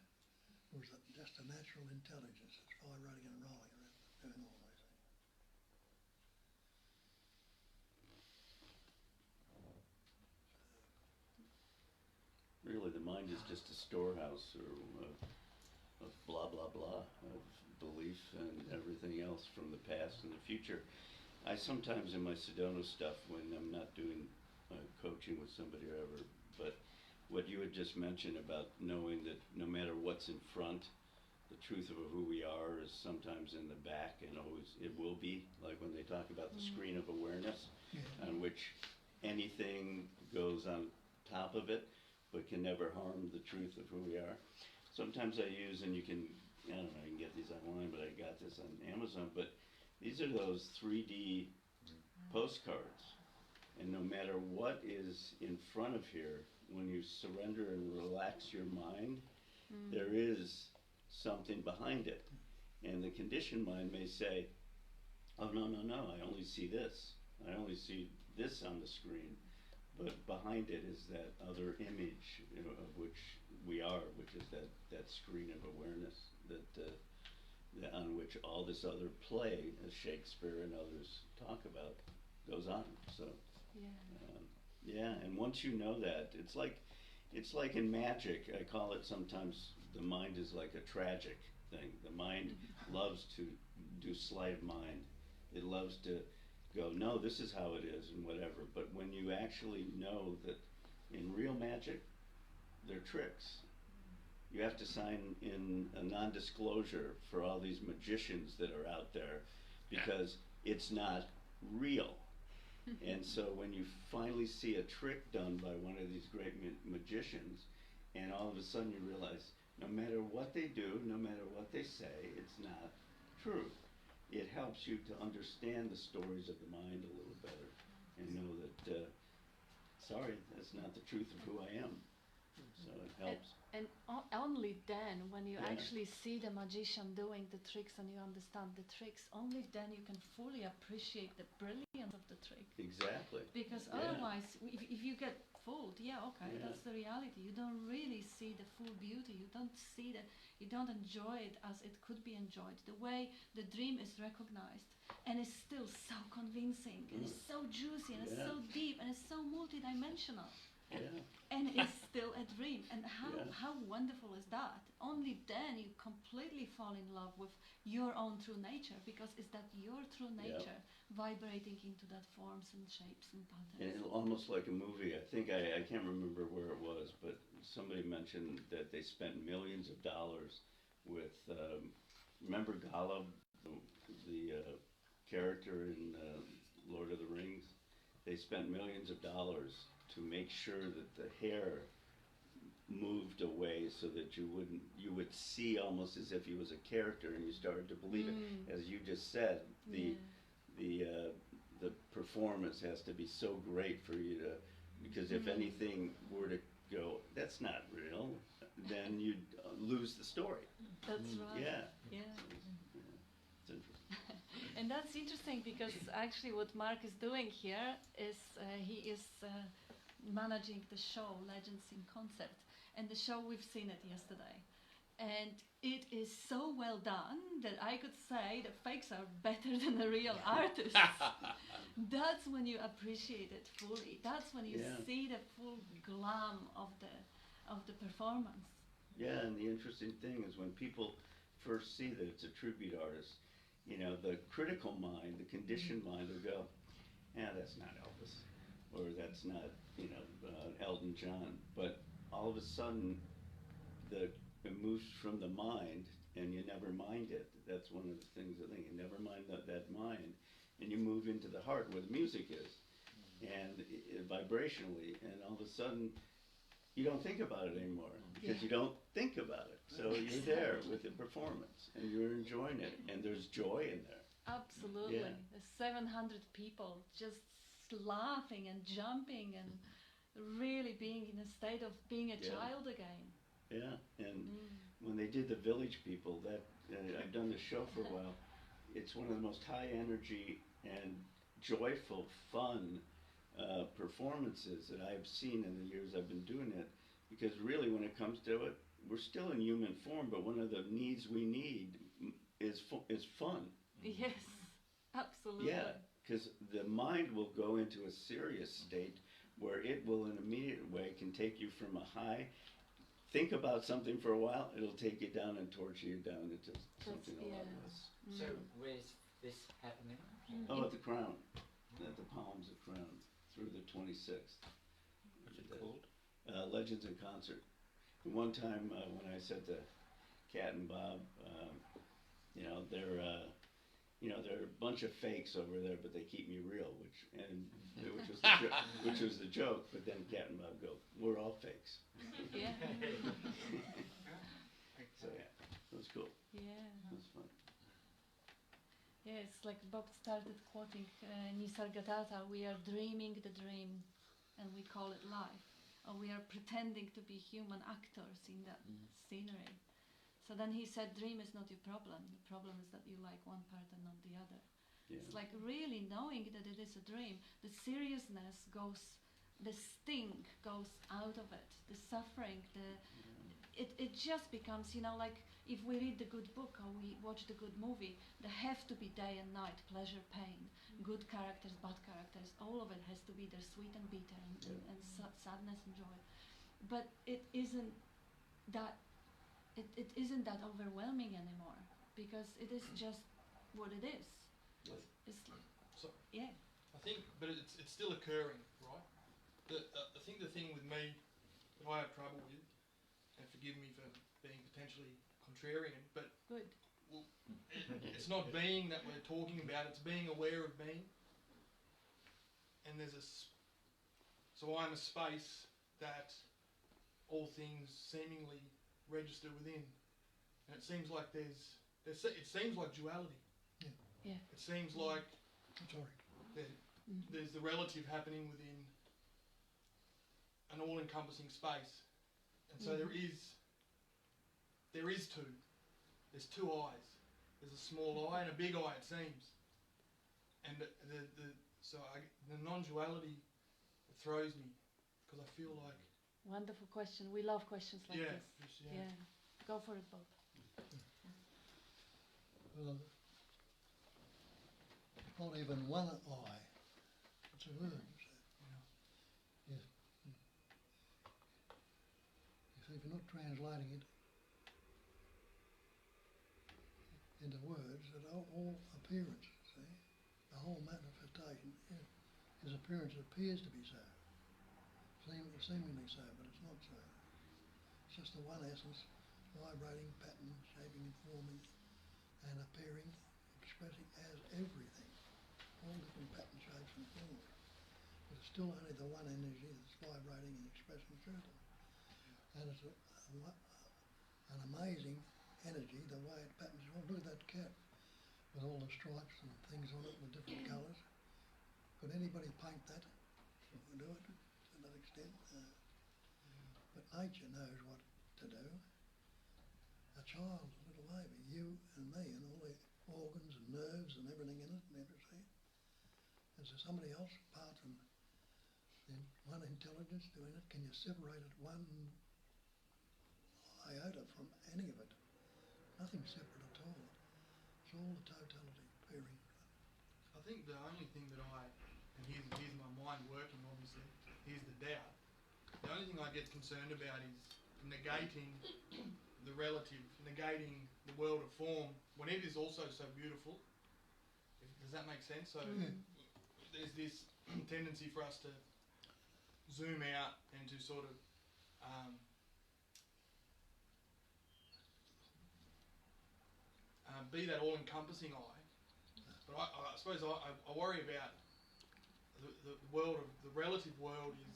[SPEAKER 3] Or is it just a natural intelligence that's vibrating and rolling around doing all those things?
[SPEAKER 4] Really, the mind is just a storehouse of blah, blah, blah, of belief and everything else from the past and the future. I sometimes in my Sedona stuff, when I'm not doing coaching with somebody or ever, but what you had just mentioned about knowing that no matter what's in front, the truth of who we are is sometimes in the back, and always it will be, like when they talk about the screen of awareness,
[SPEAKER 3] Yeah.
[SPEAKER 4] on which anything goes on top of it, but can never harm the truth of who we are. Sometimes I use, and you can, I don't know, you can get these online, but I got this on Amazon, but these are those 3D postcards. And no matter what is in front of here, when you surrender and relax your mind, there is something behind it. And the conditioned mind may say, oh, no, no, no, I only see this. I only see this on the screen. But behind it is that other image, you know, of which we are, which is that screen of awareness on which all this other play, as Shakespeare and others talk about, goes on. So, yeah, and once you know that, it's like in magic. I call it sometimes the mind is like a tragic thing. The mind loves to do sleight of mind. It loves to go, no, this is how it is and whatever. But when you actually know that in real magic, they're tricks. You have to sign in a non-disclosure for all these magicians that are out there because it's not real. And so when you finally see a trick done by one of these great magicians, and all of a sudden you realize no matter what they do, no matter what they say, it's not true. It helps you to understand the stories of the mind a little better and know that, sorry, that's not the truth of who I am. So it helps.
[SPEAKER 1] And only then, when you
[SPEAKER 4] Yeah.
[SPEAKER 1] actually see the magician doing the tricks and you understand the tricks, only then you can fully appreciate the brilliance of the trick.
[SPEAKER 4] Exactly.
[SPEAKER 1] Because
[SPEAKER 4] Yeah.
[SPEAKER 1] otherwise, if you get fooled, okay,
[SPEAKER 4] Yeah.
[SPEAKER 1] that's the reality. You don't really see the full beauty. You don't see you don't enjoy it as it could be enjoyed. The way the dream is recognized and is still so convincing and it's so juicy and it's
[SPEAKER 4] Yeah.
[SPEAKER 1] so deep and it's so multidimensional.
[SPEAKER 4] Yeah.
[SPEAKER 1] And it's still a dream. And
[SPEAKER 4] Yeah.
[SPEAKER 1] how wonderful is that? Only then you completely fall in love with your own true nature, because it's that your true nature vibrating into that forms and shapes and patterns.
[SPEAKER 4] And it's almost like a movie. I think I can't remember where it was, but somebody mentioned that they spent millions of dollars with, remember Gollum, the character in Lord of the Rings? They spent millions of dollars to make sure that the hair moved away so that you would see almost as if he was a character and you started to believe it. As you just said, the performance has to be so great for you to, because if anything were to go, that's not real, then you'd lose the story.
[SPEAKER 1] That's right.
[SPEAKER 4] Yeah.
[SPEAKER 1] Yeah.
[SPEAKER 4] It's interesting.
[SPEAKER 1] And that's interesting because actually what Mark is doing here is he is managing the show Legends in Concept. And the show, we've seen it yesterday. And it is so well done that I could say the fakes are better than the real artists. That's when you appreciate it fully. That's when you see the full glam of the performance.
[SPEAKER 4] Yeah, and the interesting thing is when people first see that it's a tribute artist, you know, the critical mind, the conditioned mind will go, yeah, that's not Elvis. or that's not, Elton John. But all of a sudden, it moves from the mind, and you never mind it. That's one of the things I think. You never mind that mind, and you move into the heart where the music is, and vibrationally, and all of a sudden, you don't think about it anymore because you don't think about it. So you're there with the performance, and you're enjoying it, and there's joy in there.
[SPEAKER 1] Absolutely.
[SPEAKER 4] Yeah.
[SPEAKER 1] There's 700 people just laughing and jumping and really being in a state of being a child again.
[SPEAKER 4] Yeah, and when they did the Village People, that I've done the show for a while. It's one of the most high energy and joyful, fun performances that I've seen in the years I've been doing it. Because really, when it comes to it, we're still in human form, but one of the needs we need is fun.
[SPEAKER 1] Yes, absolutely.
[SPEAKER 4] Yeah, because the mind will go into a serious state where it will, in an immediate way, can take you from a high. Think about something for a while, it'll take you down and torture you down into something a lot less.
[SPEAKER 7] So where's this happening?
[SPEAKER 4] Oh, at the Crown, at the Palms of Crown, through the 26th.
[SPEAKER 2] What's it called?
[SPEAKER 4] Legends in Concert. And one time when I said to Kat and Bob, they're a bunch of fakes over there, but they keep me real, which was the joke. But then Kat and Bob go, "We're all fakes."
[SPEAKER 1] Yeah.
[SPEAKER 4] So yeah, it was cool.
[SPEAKER 1] Yeah.
[SPEAKER 4] It was fun.
[SPEAKER 1] Yeah, it's like Bob started quoting Nisargadatta, we are dreaming the dream and we call it life. Or we are pretending to be human actors in that scenery. So then he said, dream is not your problem. The problem is that you like one part and not the other.
[SPEAKER 4] Yeah.
[SPEAKER 1] It's like really knowing that it is a dream. The seriousness goes, the sting goes out of it. The suffering, it just becomes, like if we read the good book or we watch the good movie, there have to be day and night, pleasure, pain, good characters, bad characters, all of it has to be there, sweet and bitter, and sadness and joy. But it isn't that overwhelming anymore, because it is just what it is. It's
[SPEAKER 8] So
[SPEAKER 1] yeah.
[SPEAKER 8] I think, but it's still occurring, right? I think the thing with me that I have trouble with, and forgive me for being potentially contrarian, but
[SPEAKER 1] Good.
[SPEAKER 8] it's not being that we're talking about, it's being aware of being. And so I'm a space that all things seemingly register within. And it seems like it seems like duality.
[SPEAKER 1] Yeah.
[SPEAKER 8] It seems like
[SPEAKER 3] Sorry.
[SPEAKER 8] there's the relative happening within an all-encompassing space. And so there is two. There's two eyes. There's a small eye and a big eye, it seems. And the non-duality throws me, because I feel like...
[SPEAKER 1] Wonderful question. We love questions like this.
[SPEAKER 8] Yeah.
[SPEAKER 1] Go for it, Bob.
[SPEAKER 3] Well, not even one eye. It's a word. Yes. You see, if you're not translating it into words, that all appearance, see, the whole manifestation is appearance appears to be so, seemingly so, but it's not so. It's just the one essence, vibrating, pattern, shaping and forming, and appearing, expressing as everything, all different pattern, shapes and forms. But it's still only the one energy that's vibrating and expressing through them. And it's an amazing energy, the way it patterns. Well, look at that cat with all the stripes and things on it with different colours. Could anybody paint that? Do it to that extent? But nature knows what to do. A child, a little baby, you and me, and all the organs and nerves and everything in it and everything. Is there somebody else apart from the one intelligence doing it? Can you separate it one iota from any of it? Nothing's separate at all. It's all the totality appearing.
[SPEAKER 8] I think the only thing that and here's my mind working obviously, here's the doubt. The only thing I get concerned about is negating the relative, negating the world of form, when it is also so beautiful. Does that make sense? So there's this tendency for us to zoom out and to sort of be that all-encompassing eye. But I suppose I worry about the world of the relative world is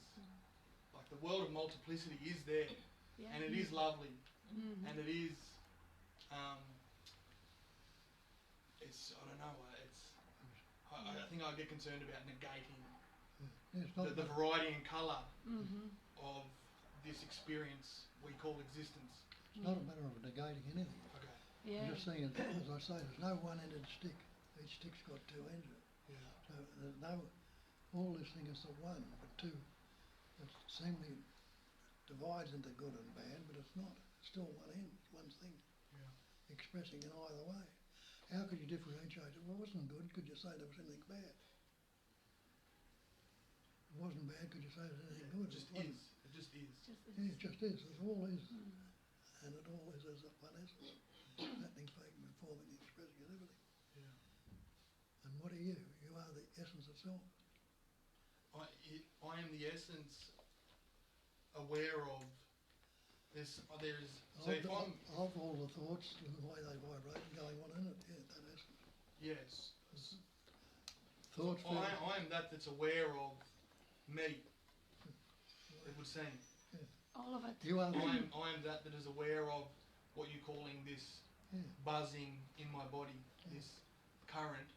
[SPEAKER 8] like the world of multiplicity is there,
[SPEAKER 1] Yeah.
[SPEAKER 8] and it is lovely,
[SPEAKER 1] Mhm.
[SPEAKER 8] and it is it's I don't know I think I get concerned about negating
[SPEAKER 3] It's not
[SPEAKER 8] the variety and colour
[SPEAKER 1] Mhm.
[SPEAKER 8] of this experience we call existence.
[SPEAKER 3] It's not a matter of negating anything.
[SPEAKER 8] Okay.
[SPEAKER 1] Yeah.
[SPEAKER 3] I'm just saying, as I say, there's no one-ended stick. Each stick's got two ends.
[SPEAKER 8] Yeah.
[SPEAKER 3] So there's no, all this thing is the one, but two. It seemingly divides into good and bad, but it's not. It's still one end, one thing,
[SPEAKER 8] Yeah.
[SPEAKER 3] expressing in either way. How could you differentiate it? Well, it wasn't good. Could you say there was anything bad? It wasn't bad. Could you say there was anything good?
[SPEAKER 8] It just
[SPEAKER 3] wasn't.
[SPEAKER 8] is. It just is.
[SPEAKER 3] Yeah, it just is. It all is.
[SPEAKER 1] Mm.
[SPEAKER 3] And it all is as one essence. Happening, faking, performing, expressing, and everything.
[SPEAKER 8] Yeah.
[SPEAKER 3] And what are you? You are the essence itself.
[SPEAKER 8] I am the essence aware of this. There is. So if I'm
[SPEAKER 3] Of all the thoughts and the way they vibrate and going on in it, yeah, that essence.
[SPEAKER 8] yes,
[SPEAKER 3] Thoughts.
[SPEAKER 8] I am that's aware of me. It would seem.
[SPEAKER 1] All of it.
[SPEAKER 3] You are.
[SPEAKER 8] I am that is aware of what you're calling this
[SPEAKER 3] Yeah.
[SPEAKER 8] buzzing in my body, this current.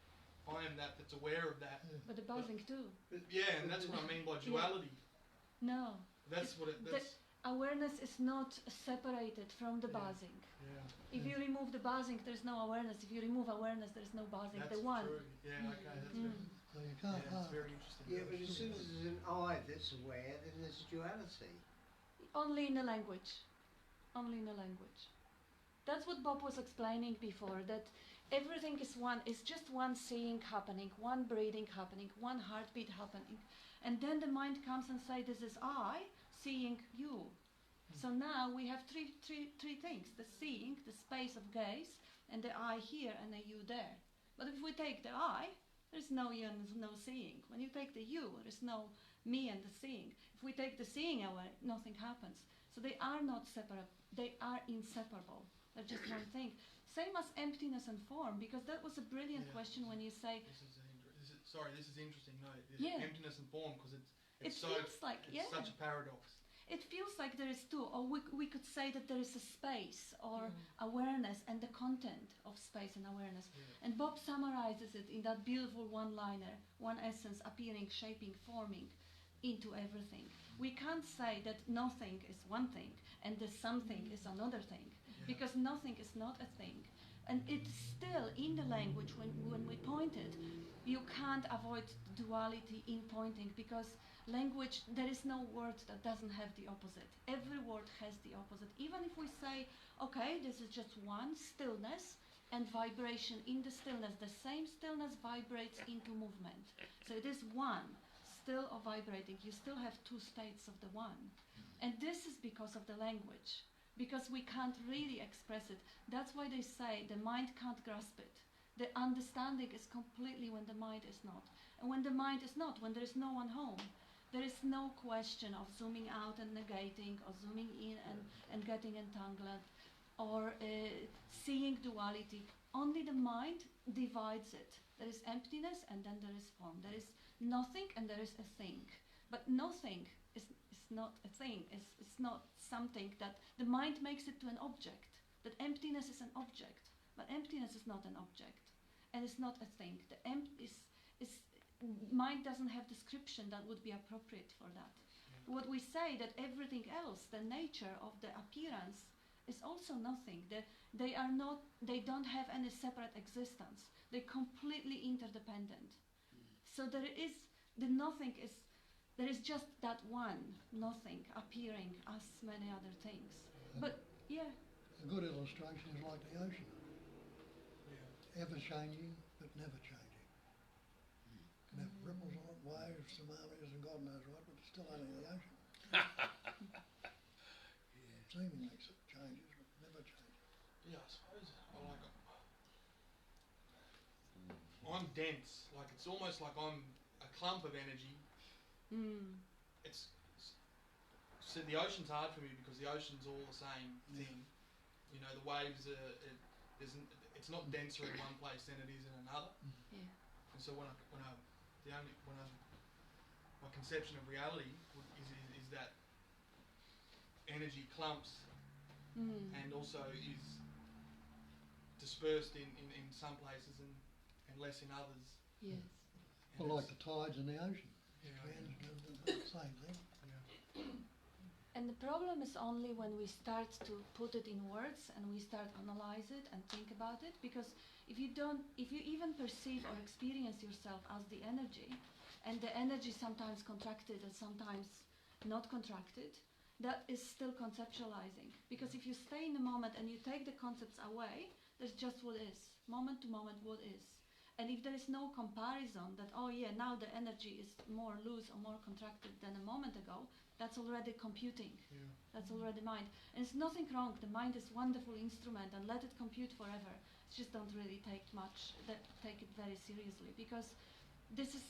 [SPEAKER 8] I am that's aware of that.
[SPEAKER 1] But the buzzing too.
[SPEAKER 8] Yeah, and that's what I mean by duality.
[SPEAKER 1] No.
[SPEAKER 8] That's what it. That's
[SPEAKER 1] Awareness is not separated from the
[SPEAKER 8] Yeah.
[SPEAKER 1] buzzing.
[SPEAKER 8] yeah.
[SPEAKER 1] If you remove the buzzing, there's no awareness. If you remove awareness, there's no buzzing.
[SPEAKER 8] That's
[SPEAKER 1] The one.
[SPEAKER 8] true. Yeah. Okay. That's
[SPEAKER 1] Mm.
[SPEAKER 3] So you
[SPEAKER 8] yeah,
[SPEAKER 3] can't
[SPEAKER 8] it's
[SPEAKER 3] harm.
[SPEAKER 8] very interesting.
[SPEAKER 9] Yeah, but as soon as there's an I that's aware, then there's duality.
[SPEAKER 1] Only in a language. Only in a language. That's what Bob was explaining before, that everything is one, it's just one seeing happening, one breathing happening, one heartbeat happening. And then the mind comes and says, this is I seeing you. So now we have three things, the seeing, the space of gaze, and the I here and the you there. But if we take the I, there's no you and there's no seeing. When you take the you, there's no me and the seeing. If we take the seeing away, nothing happens. So they are not separate, they are inseparable. They're just one thing. Same as emptiness and form, because that was a brilliant
[SPEAKER 8] Yeah.
[SPEAKER 1] question when you say,
[SPEAKER 8] This is interesting. No,
[SPEAKER 1] Yeah.
[SPEAKER 8] emptiness and form, because
[SPEAKER 1] it
[SPEAKER 8] it's
[SPEAKER 1] feels like,
[SPEAKER 8] it's such a paradox.
[SPEAKER 1] It feels like there is two, or we could say that there is a space or awareness and the content of space and awareness.
[SPEAKER 8] Yeah.
[SPEAKER 1] And Bob summarizes it in that beautiful one-liner, one essence appearing, shaping, forming into everything. We can't say that nothing is one thing and the something is another thing, because nothing is not a thing. And it's still in the language when we point it, you can't avoid duality in pointing, because language, there is no word that doesn't have the opposite. Every word has the opposite. Even if we say, okay, this is just one stillness and vibration in the stillness, the same stillness vibrates into movement. So it is one, still or vibrating. You still have two states of the one. And this is because of the language, because we can't really express it. That's why they say the mind can't grasp it. The understanding is completely when the mind is not. And when the mind is not, when there is no one home, there is no question of zooming out and negating, or zooming in and getting entangled, or seeing duality. Only the mind divides it. There is emptiness and then there is form. There is nothing and there is a thing. But nothing is not a thing. It's not something that the mind makes it to an object. That emptiness is an object. But emptiness is not an object. And it's not a thing. The mind doesn't have description that would be appropriate for that. What we say that everything else, the nature of the appearance, is also nothing. They don't have any separate existence. They're completely interdependent. So there is just that one nothing appearing as many other things. But yeah.
[SPEAKER 3] A good illustration is like the ocean. Ever changing, but never changing. Can have ripples on it, waves, tsunamis, and God knows what, but it's still only the ocean. Seemingly it changes, but never changes.
[SPEAKER 8] Yeah, I suppose. I'm dense. Like it's almost like I'm a clump of energy.
[SPEAKER 1] Mm.
[SPEAKER 8] It's So the ocean's hard for me because the ocean's all the same thing. You know, the waves are, it's not denser in one place than it is in another.
[SPEAKER 1] Yeah.
[SPEAKER 8] And so my conception of reality is that energy clumps and also is dispersed in some places and less in others.
[SPEAKER 1] Yes.
[SPEAKER 8] And
[SPEAKER 3] Well, like the tides in the ocean.
[SPEAKER 8] Yeah.
[SPEAKER 3] Same thing.
[SPEAKER 1] And the problem is only when we start to put it in words and we start analyze it and think about it. Because if you even perceive or experience yourself as the energy, and the energy sometimes contracted and sometimes not contracted, that is still conceptualizing. Because if you stay in the moment and you take the concepts away, there's just what is, moment to moment what is. And if there is no comparison that, oh yeah, now the energy is more loose or more contracted than a moment ago, that's already computing.
[SPEAKER 8] Yeah.
[SPEAKER 1] That's already mind. And it's nothing wrong. The mind is a wonderful instrument and let it compute forever. Just don't really take it very seriously, because this is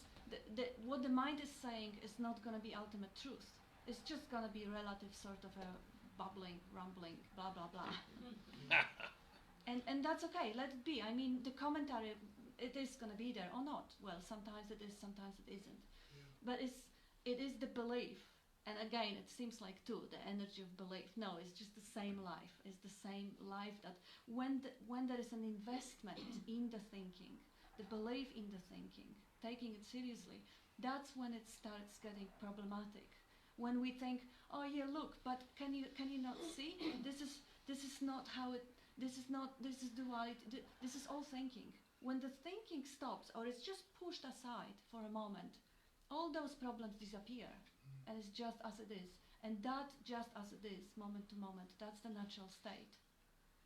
[SPEAKER 1] what the mind is saying is not going to be ultimate truth. It's just going to be relative sort of a bubbling, rumbling, blah, blah, blah. And that's okay. Let it be. I mean, the commentary, it is going to be there or not. Well, sometimes it is, sometimes it isn't.
[SPEAKER 8] Yeah.
[SPEAKER 1] But it is the belief. And again, it seems like the energy of belief. No, it's just the same life. It's the same life that when there is an investment in the thinking, the belief in the thinking, taking it seriously, that's when it starts getting problematic. When we think, oh yeah, look, but can you not see? This is not how it. This is duality. This is all thinking. When the thinking stops or it's just pushed aside for a moment, all those problems disappear. And it's just as it is. And that just as it is, moment to moment, that's the natural state.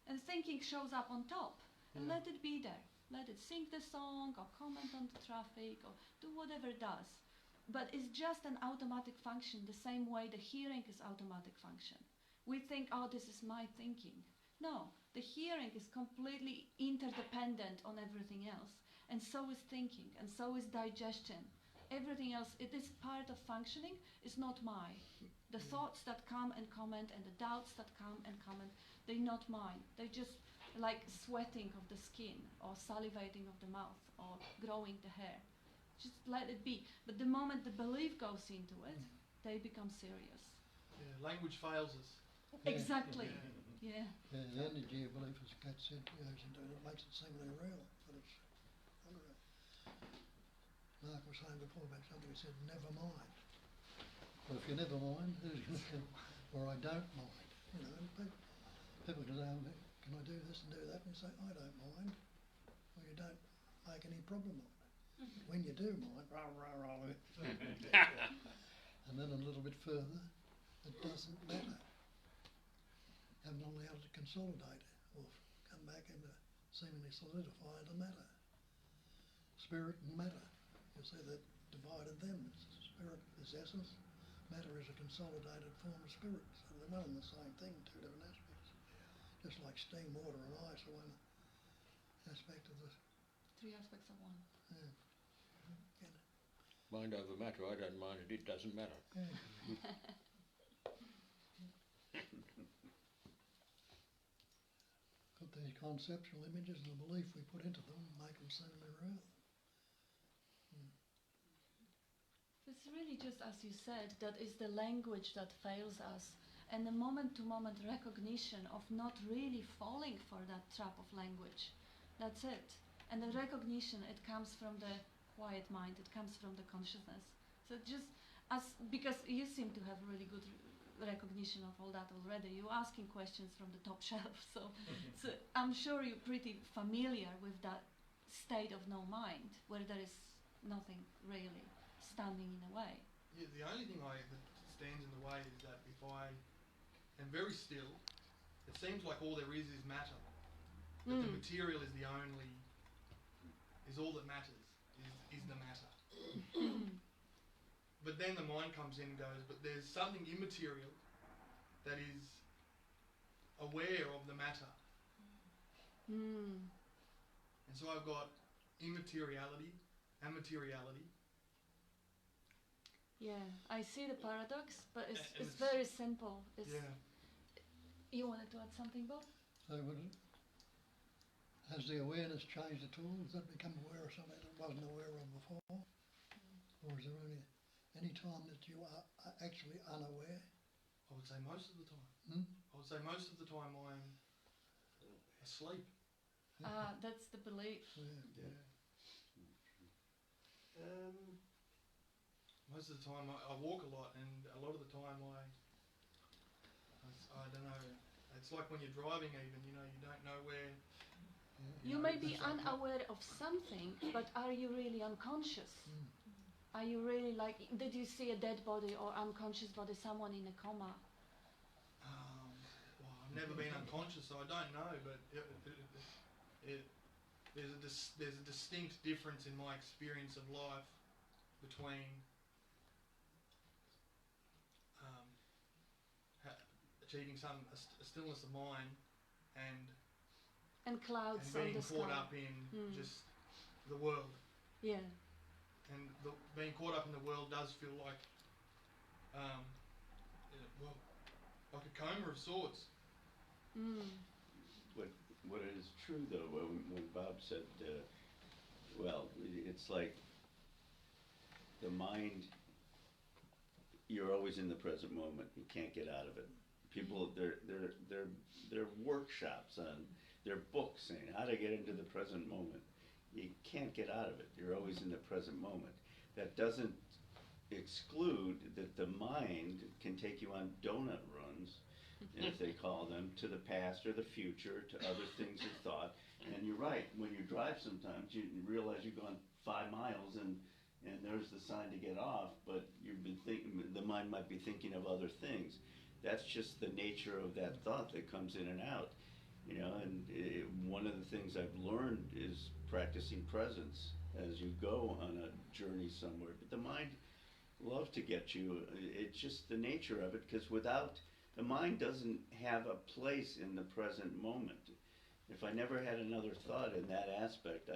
[SPEAKER 1] And thinking shows up on top. And let it be there. Let it sing the song or comment on the traffic or do whatever it does. But it's just an automatic function, the same way the hearing is automatic function. We think, oh, this is my thinking. No, the hearing is completely interdependent on everything else. And so is thinking, and so is digestion. Everything else, it is part of functioning, is not mine. The thoughts that come and comment and the doubts that come and comment, they're not mine. They're just like sweating of the skin or salivating of the mouth or growing the hair. Just let it be. But the moment the belief goes into it, they become serious.
[SPEAKER 8] Yeah, language fails us.
[SPEAKER 3] Yeah.
[SPEAKER 1] Exactly. Yeah.
[SPEAKER 3] Yeah, the energy of belief, as Kat said, it makes it seem really real, but it's unreal. Mark was saying before about something, he said, never mind. Well, if you never mind, who's going to say, or I don't mind? You know, people can say, can I do this and do that? And you say, I don't mind. Well, you don't make any problem of it. When you do mind, rah, rah, rah, and then a little bit further, it doesn't matter. Haven't allowed it to consolidate or come back and seemingly solidify into matter. Spirit and matter. You see that divided them. Spirit is essence, matter is a consolidated form of spirit. So they're one and the same thing, two different aspects. Just like steam, water and ice are one aspect of the...
[SPEAKER 1] Three aspects of one.
[SPEAKER 3] Yeah.
[SPEAKER 2] Mind over matter, I don't mind it, it doesn't matter.
[SPEAKER 3] Yeah. Got these conceptual images and the belief we put into them make them seemingly real.
[SPEAKER 1] It's really just as you said, that is the language that fails us, and the moment-to-moment recognition of not really falling for that trap of language. That's it. And the recognition, it comes from the quiet mind, it comes from the consciousness. So just because you seem to have really good recognition of all that already, you're asking questions from the top shelf, so I'm sure you're pretty familiar with that state of no mind, where there is nothing really standing in the way.
[SPEAKER 8] Yeah, the only thing that stands in the way is that if I am very still, it seems like all there is matter. That the material is all that matters, is the matter. But then the mind comes in and goes, but there's something immaterial that is aware of the matter. And so I've got immateriality and materiality.
[SPEAKER 1] Yeah, I see the paradox, but
[SPEAKER 8] And
[SPEAKER 1] it's very simple. It's,
[SPEAKER 8] Yeah.
[SPEAKER 1] You wanted to add something, Bob?
[SPEAKER 3] So has the awareness changed at all? Has that become aware of something that wasn't aware of before? Or is there only any time that you are actually unaware?
[SPEAKER 8] I would say most of the time.
[SPEAKER 3] Hmm?
[SPEAKER 8] I would say most of the time I'm asleep.
[SPEAKER 1] That's the belief.
[SPEAKER 3] Yeah.
[SPEAKER 8] Yeah. Most of the time I walk a lot, and a lot of the time I don't know. It's like when you're driving, even you don't know where.
[SPEAKER 1] You
[SPEAKER 8] know,
[SPEAKER 1] may be
[SPEAKER 8] it's like-
[SPEAKER 1] unaware of something, but are you really unconscious?
[SPEAKER 3] Mm.
[SPEAKER 1] Are you really like, did you see a dead body or unconscious body, someone in a coma?
[SPEAKER 8] Well, I've never been unconscious, so I don't know. But there's a distinct difference in my experience of life between achieving a stillness of mind
[SPEAKER 1] And clouds
[SPEAKER 8] and
[SPEAKER 1] on
[SPEAKER 8] being
[SPEAKER 1] the
[SPEAKER 8] caught
[SPEAKER 1] sky.
[SPEAKER 8] up in just the world.
[SPEAKER 1] Yeah.
[SPEAKER 8] And being caught up in the world does feel like, well, like a coma of sorts.
[SPEAKER 1] Mm.
[SPEAKER 4] What is true though, when Bob said, it's like the mind. You're always in the present moment. You can't get out of it. People, they're workshops on, they're books saying how to get into the present moment. You can't get out of it. You're always in the present moment. That doesn't exclude that the mind can take you on donut runs, if they call them, to the past or the future, to other things you thought. And you're right, when you drive sometimes you realize you've gone 5 miles and there's the sign to get off, but you've been thinking, the mind might be thinking of other things. That's just the nature of that thought that comes in and out, and one of the things I've learned is practicing presence as you go on a journey somewhere. But the mind loves to get you, it's just the nature of it, because the mind doesn't have a place in the present moment. If I never had another thought in that aspect,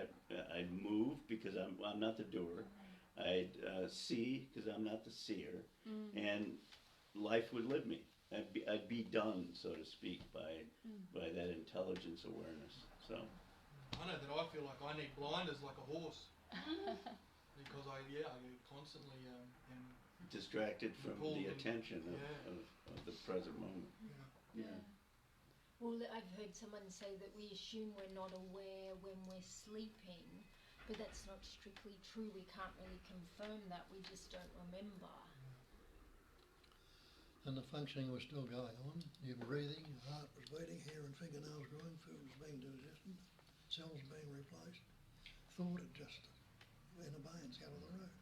[SPEAKER 4] I'd move because I'm not the doer. I'd see because I'm not the seer, and life would live me. I'd be done, so to speak, by that intelligence awareness. So
[SPEAKER 8] I know that I feel like I need blinders like a horse because I get constantly
[SPEAKER 4] distracted from
[SPEAKER 8] pulled
[SPEAKER 4] the
[SPEAKER 8] in.
[SPEAKER 4] attention
[SPEAKER 8] Yeah.
[SPEAKER 4] of the present moment.
[SPEAKER 1] Yeah.
[SPEAKER 5] Well, I've heard someone say that we assume we're not aware when we're sleeping, but that's not strictly true. We can't really confirm that. We just don't remember.
[SPEAKER 3] And the functioning was still going on. You're breathing, your heart was beating, hair and fingernails growing, food was being digested, cells being replaced. Thought had just, in abeyance, out of the road.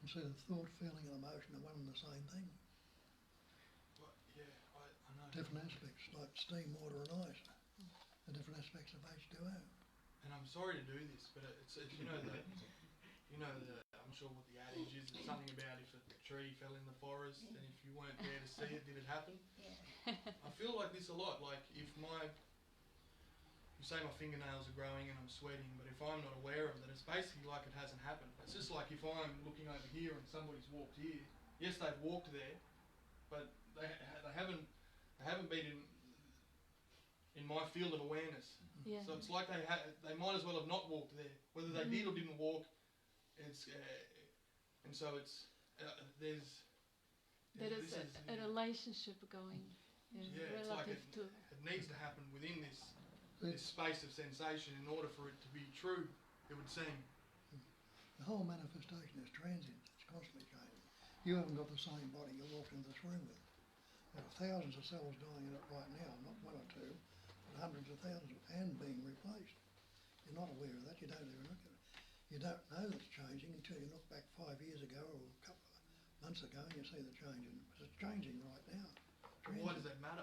[SPEAKER 3] And so the thought, feeling and emotion are one and the same thing.
[SPEAKER 8] Well, yeah, I know.
[SPEAKER 3] Different aspects, like steam, water and ice. The different aspects of H2O.
[SPEAKER 8] And I'm sorry to do this, but it's I'm sure what the adage is. It's something about if a tree fell in the forest and if you weren't there to see it, did it happen?
[SPEAKER 5] Yeah.
[SPEAKER 8] I feel like this a lot. Like if you say my fingernails are growing and I'm sweating, but if I'm not aware of it, it's basically like it hasn't happened. It's just like if I'm looking over here and somebody's walked here. Yes, they've walked there, but they haven't been in my field of awareness.
[SPEAKER 1] Yeah.
[SPEAKER 8] So it's like they might as well have not walked there, whether they did or didn't walk. It's and so it's
[SPEAKER 1] There is a relationship going,
[SPEAKER 8] it's like
[SPEAKER 1] relative to.
[SPEAKER 8] it needs to happen within this space of sensation in order for it to be true. It would seem.
[SPEAKER 3] The whole manifestation is transient. It's constantly changing. You haven't got the same body you walked into this room with. There are thousands of cells dying in it right now, not one or two, but hundreds of thousands, and being replaced. You're not aware of that. You don't even look at it. You don't know it's changing until you look back 5 years ago or a couple of months ago and you see the change. It's changing right now.
[SPEAKER 8] Why does that matter?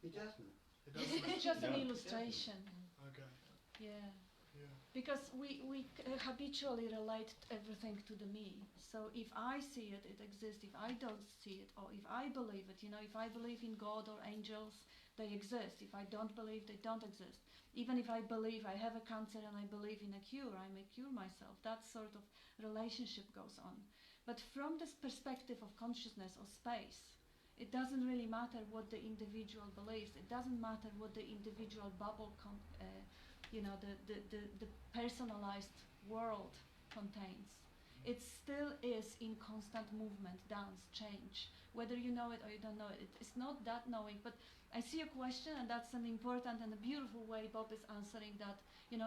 [SPEAKER 9] It doesn't.
[SPEAKER 8] It doesn't matter.
[SPEAKER 1] It's just an
[SPEAKER 4] No.
[SPEAKER 1] illustration.
[SPEAKER 8] Okay.
[SPEAKER 1] Yeah.
[SPEAKER 8] Yeah.
[SPEAKER 1] Because we habitually relate everything to the me. So if I see it, it exists. If I don't see it, or if I believe it, if I believe in God or angels, they exist. If I don't believe, they don't exist. Even if I believe I have a cancer and I believe in a cure, I may cure myself. That sort of relationship goes on. But from this perspective of consciousness or space, it doesn't really matter what the individual believes. It doesn't matter what the individual bubble, the personalized world contains. It still is in constant movement, dance, change. Whether you know it or you don't know it, it's not that knowing. But I see a question, and that's an important and a beautiful way Bob is answering that,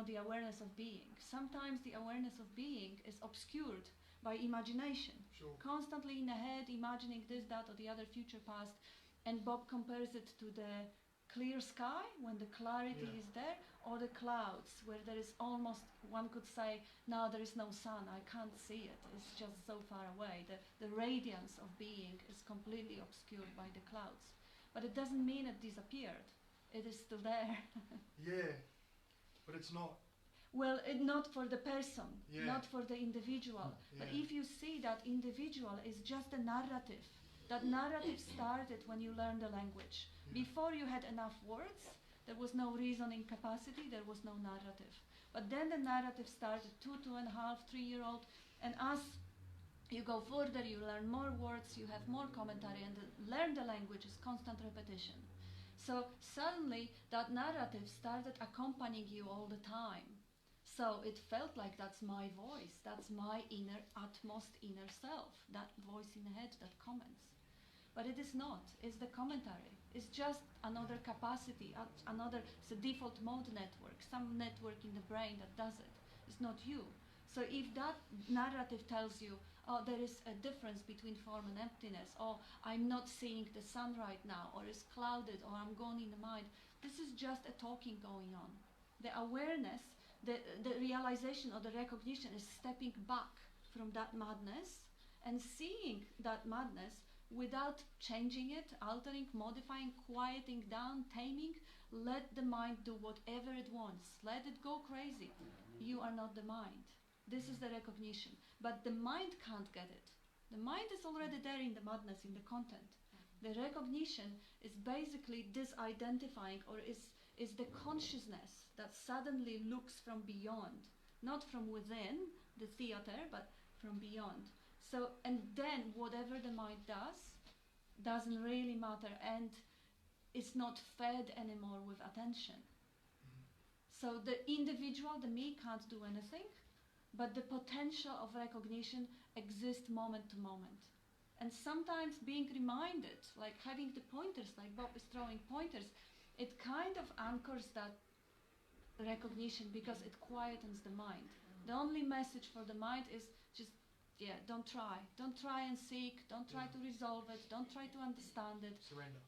[SPEAKER 1] the awareness of being. Sometimes the awareness of being is obscured by imagination.
[SPEAKER 8] Sure.
[SPEAKER 1] Constantly in the head, imagining this, that, or the other, future, past. And Bob compares it to the clear sky, when the clarity is there, or the clouds, where there is almost, one could say, now there is no sun, I can't see it, it's just so far away. The radiance of being is completely obscured by the clouds. But it doesn't mean it disappeared. It is still there.
[SPEAKER 8] Yeah, but it's not.
[SPEAKER 1] Well, not for the person,
[SPEAKER 8] Yeah.
[SPEAKER 1] not for the individual. But if you see that individual is just a narrative, that narrative started when you learned the language. Before you had enough words, there was no reasoning capacity, there was no narrative. But then the narrative started, 2.5, 3-year-old, and as you go further, you learn more words, you have more commentary, and learn the language is constant repetition. So suddenly that narrative started accompanying you all the time. So it felt like that's my voice, that's my utmost inner self, that voice in the head that comments. But it is not, it's the commentary. It's just another capacity, it's a default mode network, some network in the brain that does it. It's not you. So if that narrative tells you, oh, there is a difference between form and emptiness, or I'm not seeing the sun right now, or it's clouded, or I'm gone in the mind, this is just a talking going on. The awareness, the realization or the recognition is stepping back from that madness and seeing that madness without changing it, altering, modifying, quieting down, taming. Let the mind do whatever it wants. Let it go crazy. You are not the mind. This is the recognition. But the mind can't get it. The mind is already there in the madness, in the content. The recognition is basically disidentifying, or is the consciousness that suddenly looks from beyond, not from within the theater, but from beyond. So, and then whatever the mind does doesn't really matter, and it's not fed anymore with attention. So the individual, the me, can't do anything, but the potential of recognition exists moment to moment. And sometimes being reminded, like having the pointers, like Bob is throwing pointers, it kind of anchors that recognition because it quietens the mind. The only message for the mind is just, don't try. Don't try and seek, don't try to resolve it, don't try to understand it.
[SPEAKER 8] Surrender.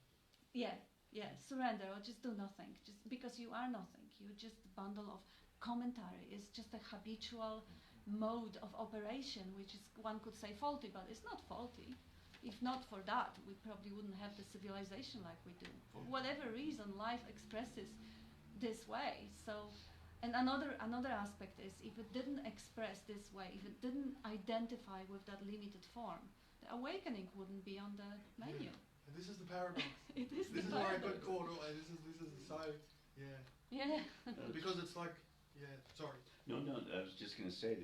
[SPEAKER 1] Surrender, or just do nothing. Just because you are nothing. You're just a bundle of commentary. It's just a habitual mode of operation, which is, one could say, faulty, but it's not faulty. If not for that, we probably wouldn't have the civilization like we do. For whatever reason, life expresses this way. So, and another aspect is, if it didn't express this way, if it didn't identify with that limited form, the awakening wouldn't be on the menu.
[SPEAKER 8] And this is the paradox.
[SPEAKER 1] It is
[SPEAKER 8] This
[SPEAKER 1] the
[SPEAKER 8] is where I
[SPEAKER 1] paradox.
[SPEAKER 8] got caught. This is so, because it's like, sorry.
[SPEAKER 4] No, I was just going to say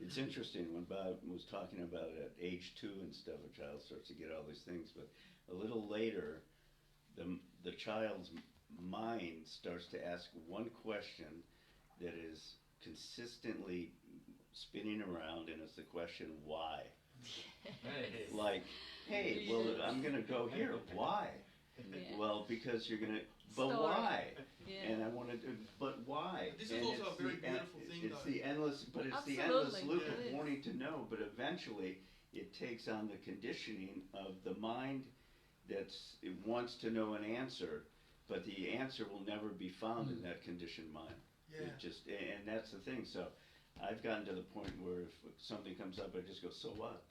[SPEAKER 4] it's interesting when Bob was talking about at age 2 and stuff, a child starts to get all these things, but a little later, the child's mind starts to ask one question that is consistently spinning around, and it's the question, why? Like, hey, well, I'm going to go here. Why? Well, because you're going to, but
[SPEAKER 1] Story.
[SPEAKER 4] why?
[SPEAKER 1] Yeah.
[SPEAKER 4] And I want to do, but why?
[SPEAKER 8] This
[SPEAKER 4] And
[SPEAKER 8] is also
[SPEAKER 4] it's
[SPEAKER 8] a very
[SPEAKER 4] the
[SPEAKER 8] beautiful thing,
[SPEAKER 4] It's
[SPEAKER 8] though.
[SPEAKER 4] the endless, but it's the
[SPEAKER 1] Absolutely,
[SPEAKER 4] endless loop
[SPEAKER 1] it
[SPEAKER 4] of
[SPEAKER 1] is.
[SPEAKER 4] wanting to know, but eventually it takes on the conditioning of the mind it wants to know an answer, but the answer will never be found in that conditioned mind.
[SPEAKER 8] Yeah.
[SPEAKER 4] And that's the thing. So I've gotten to the point where if something comes up, I just go, so what?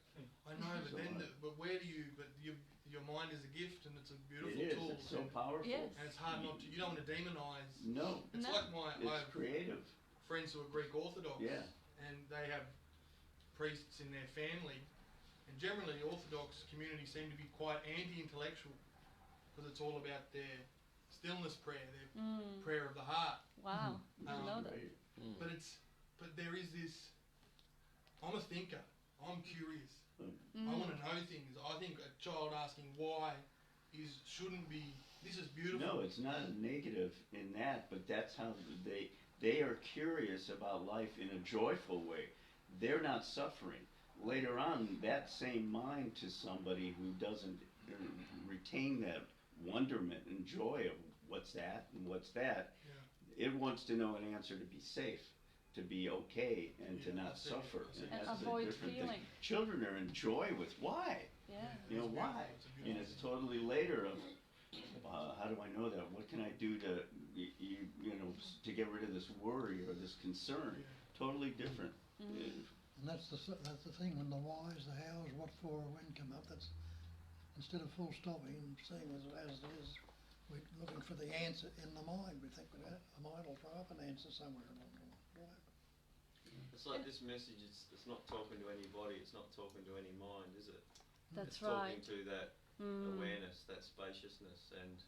[SPEAKER 8] I know, but
[SPEAKER 4] So
[SPEAKER 8] then,
[SPEAKER 4] what?
[SPEAKER 8] but where do you? But your mind is a gift, and it's a beautiful
[SPEAKER 4] It is.
[SPEAKER 8] tool.
[SPEAKER 4] It's so powerful.
[SPEAKER 1] Yes.
[SPEAKER 8] And it's hard not to. You don't want to demonize.
[SPEAKER 4] No,
[SPEAKER 8] It's
[SPEAKER 1] No.
[SPEAKER 8] like I
[SPEAKER 4] it's
[SPEAKER 8] have
[SPEAKER 4] creative.
[SPEAKER 8] friends who are Greek Orthodox.
[SPEAKER 4] Yeah.
[SPEAKER 8] And they have priests in their family, and generally the Orthodox community seem to be quite anti-intellectual, because it's all about their stillness prayer, their prayer of the heart.
[SPEAKER 1] Wow, I know that.
[SPEAKER 8] But there is this. I'm a thinker. I'm curious.
[SPEAKER 5] Mm.
[SPEAKER 8] I want to know things. I think a child asking why shouldn't be. This is beautiful.
[SPEAKER 4] No, it's not a negative in that, but that's how they are curious about life in a joyful way. They're not suffering. Later on, that same mind to somebody who doesn't retain that wonderment and joy of what's that and what's that, it wants to know an answer to be safe, to be okay, and to not suffer.
[SPEAKER 1] And
[SPEAKER 4] that's a
[SPEAKER 1] avoid
[SPEAKER 4] different thing.
[SPEAKER 1] feeling.
[SPEAKER 4] Children are in joy with why.
[SPEAKER 1] Yeah.
[SPEAKER 4] You know why? And it's totally later of how do I know that? What can I do to to get rid of this worry or this concern? Totally different.
[SPEAKER 3] And that's the thing, when the whys, the hows, what for, when come up, that's, instead of full stopping and seeing as it is, we're looking for the answer in the mind. We think the mind will throw up an answer somewhere along the line.
[SPEAKER 6] It's like this message, it's not talking to any body, it's not talking to any mind, is it?
[SPEAKER 1] That's
[SPEAKER 6] it's
[SPEAKER 1] right.
[SPEAKER 6] talking to that awareness, that spaciousness, and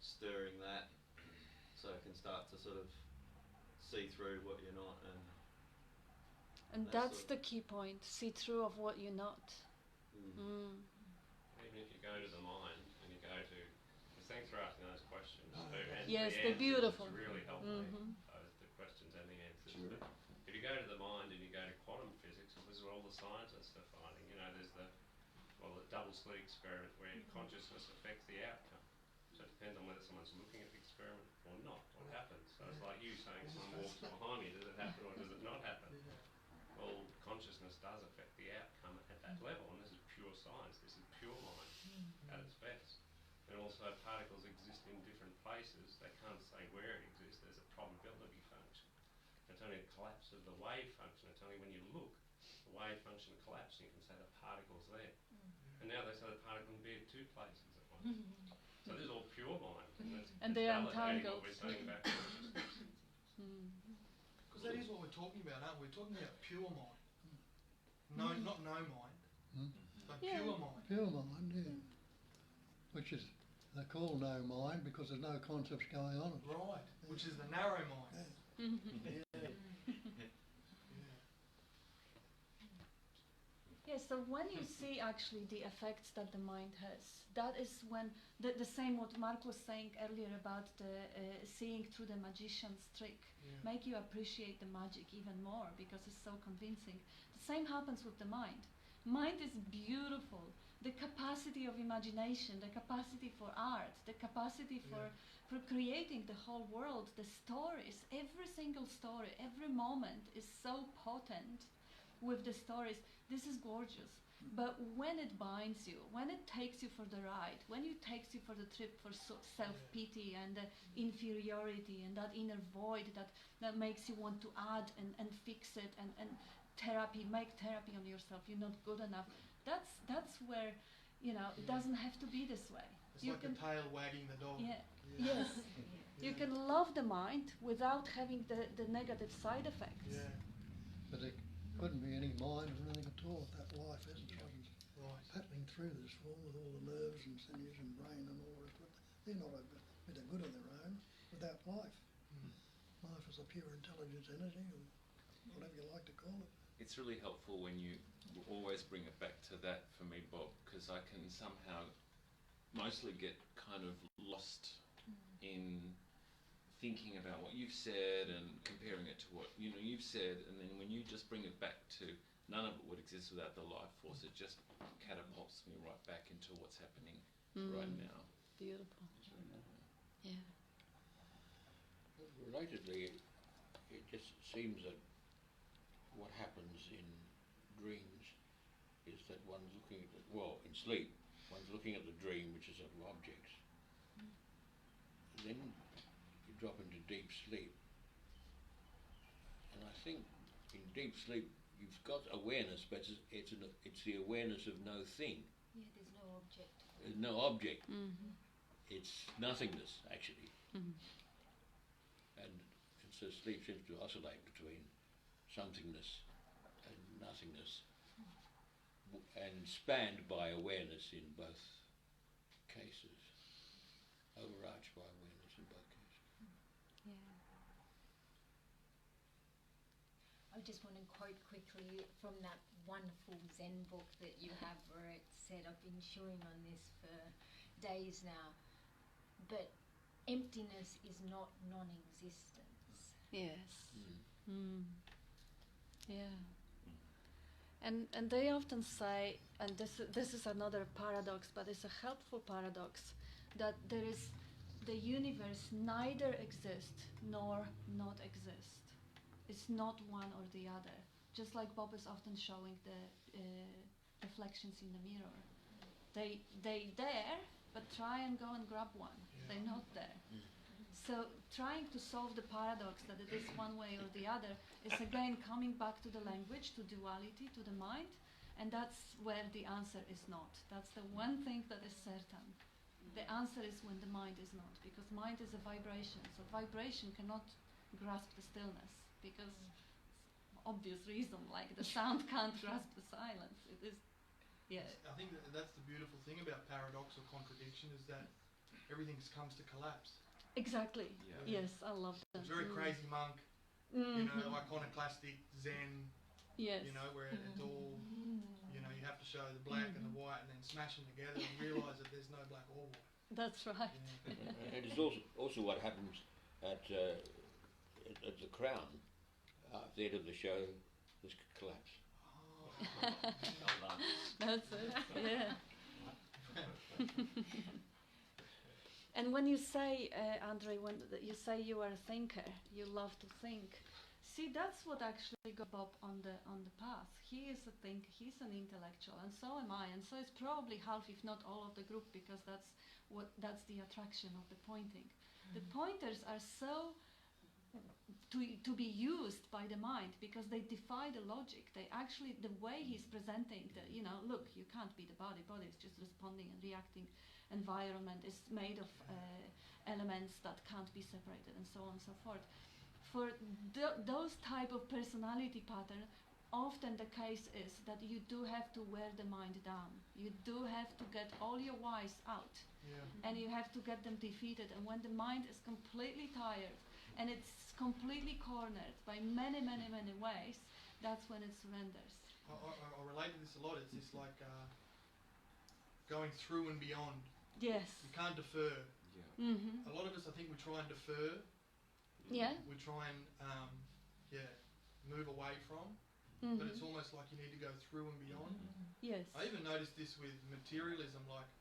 [SPEAKER 6] stirring that so it can start to sort of see through what you're not.
[SPEAKER 1] And that's the key point, see through of what you're not.
[SPEAKER 10] Even if you go to the mind and you go to, thanks for asking those questions. And
[SPEAKER 1] Yes,
[SPEAKER 10] the
[SPEAKER 1] they're beautiful.
[SPEAKER 10] Really help me, the questions and the answers.
[SPEAKER 4] Sure.
[SPEAKER 10] But if you go to the mind and you go to quantum physics, this is where all the scientists are finding, there's the double slit experiment where consciousness affects the outcome. So it depends on whether someone's looking at the experiment or not, what happens. So it's like you saying someone walks behind me, does it happen or does it not happen? Well, consciousness does affect the outcome at that level, and this is pure science, this is pure mind at its best. And also particles exist in different places, they can't say where it exists, there's a probability function. It's only a collapse of the wave function, it's only when you look, the wave function collapses, you can say the particle's there. And now they say the particle can be at two places at once. So this is all pure mind,
[SPEAKER 1] And they are
[SPEAKER 10] validating
[SPEAKER 1] entangled.
[SPEAKER 10] what we're saying about consciousness.
[SPEAKER 8] Because that is what we're talking about, aren't we? We're talking about pure mind. No, not no mind, but pure mind.
[SPEAKER 3] Pure mind, yeah. Which is, they call no mind because there's no concepts going on.
[SPEAKER 8] Right, which is the narrow mind.
[SPEAKER 1] Yes, so when you see actually the effects that the mind has, that is when the same what Mark was saying earlier about the seeing through the magician's trick, make you appreciate the magic even more because it's so convincing. The same happens with the mind. Mind is beautiful. The capacity of imagination, the capacity for art, the capacity for creating the whole world, the stories, every single story, every moment is so potent with the stories. This is gorgeous. But when it binds you, when it takes you for the ride, when it takes you for the trip for self-pity and inferiority and that inner void that makes you want to add and fix it and make therapy on yourself, you're not good enough, that's where, it doesn't have to be this way.
[SPEAKER 8] It's like the tail wagging the dog.
[SPEAKER 1] Yes. You can love the mind without having the negative side effects.
[SPEAKER 8] Yeah.
[SPEAKER 3] But there couldn't be any mind or anything at all if that life isn't
[SPEAKER 8] Right.
[SPEAKER 3] happening through this form with all the nerves and sinews and brain and all the rest of it. They're not a bit of good on their own without life. Life is a pure intelligence energy, or whatever you like to call it.
[SPEAKER 11] It's really helpful when you always bring it back to that for me, Bob, because I can somehow mostly get kind of lost in thinking about what you've said and comparing it to what you've said, and then when you just bring it back to none of it would exist without the life force, it just catapults me right back into what's happening right now.
[SPEAKER 1] Beautiful. Yeah.
[SPEAKER 2] Relatedly, it just seems that what happens in dreams is that one's looking at in sleep, one's looking at the dream, which is of objects. Then you drop into deep sleep. And I think in deep sleep you've got awareness, but it's the awareness of no thing.
[SPEAKER 5] Yeah, there's no object.
[SPEAKER 2] There's no object. It's nothingness, actually. And so sleep seems to oscillate between somethingness and nothingness, and spanned by awareness in both cases, overarched by awareness in both cases.
[SPEAKER 1] Yeah.
[SPEAKER 5] I I just want to quote quickly from that wonderful Zen book that you have where it said, I've been chewing on this for days now, but emptiness is not non-existence.
[SPEAKER 1] Yes. Yeah. And they often say, and this is another paradox, but it's a helpful paradox, that the universe neither exists nor not exist. It's not one or the other. Just like Bob is often showing the reflections in the mirror. They there, but try and go and grab one.
[SPEAKER 8] Yeah.
[SPEAKER 1] They're not there. So trying to solve the paradox that it is one way or the other is again coming back to the language, to duality, to the mind, and that's where the answer is not. That's the one thing that is certain. The answer is when the mind is not, because mind is a vibration. So vibration cannot grasp the stillness, because obvious reason, like the sound can't grasp the silence. It is, yeah.
[SPEAKER 8] I think that's the beautiful thing about paradox or contradiction, is that everything comes to collapse.
[SPEAKER 1] Exactly.
[SPEAKER 11] Yeah.
[SPEAKER 1] Yes, I love that.
[SPEAKER 8] It's very crazy monk, you know, iconoclastic Zen,
[SPEAKER 1] Yes.
[SPEAKER 8] you know, where it's all, you know, you have to show the black and the white and then smash them together and realise that there's no black or white.
[SPEAKER 1] That's right.
[SPEAKER 8] Yeah.
[SPEAKER 2] And it's also what happens at the Crown. At the end of the show, this collapse.
[SPEAKER 1] That's it. Yeah. And when you say, Andre, when you say you are a thinker, you love to think. See, that's what actually got Bob on the path. He is a thinker. He's an intellectual, and so am I. And so it's probably half, if not all, of the group, because that's the attraction of the pointing. The pointers are so to be used by the mind because they defy the logic. They actually, the way he's presenting, look, you can't be the body. Body is just responding and reacting. Environment is made of elements that can't be separated, and so on and so forth. For those type of personality pattern, often the case is that you do have to wear the mind down. You do have to get all your whys out, and you have to get them defeated. And when the mind is completely tired and it's completely cornered by many, many, many ways, that's when it surrenders.
[SPEAKER 8] I relate to this a lot. It's just like going through and beyond.
[SPEAKER 1] Yes.
[SPEAKER 8] You can't defer.
[SPEAKER 11] Yeah.
[SPEAKER 8] A lot of us, I think, we try and defer.
[SPEAKER 1] Yeah.
[SPEAKER 8] We try and move away from, but it's almost like you need to go through and beyond.
[SPEAKER 1] Yes.
[SPEAKER 8] I even noticed this with materialism, like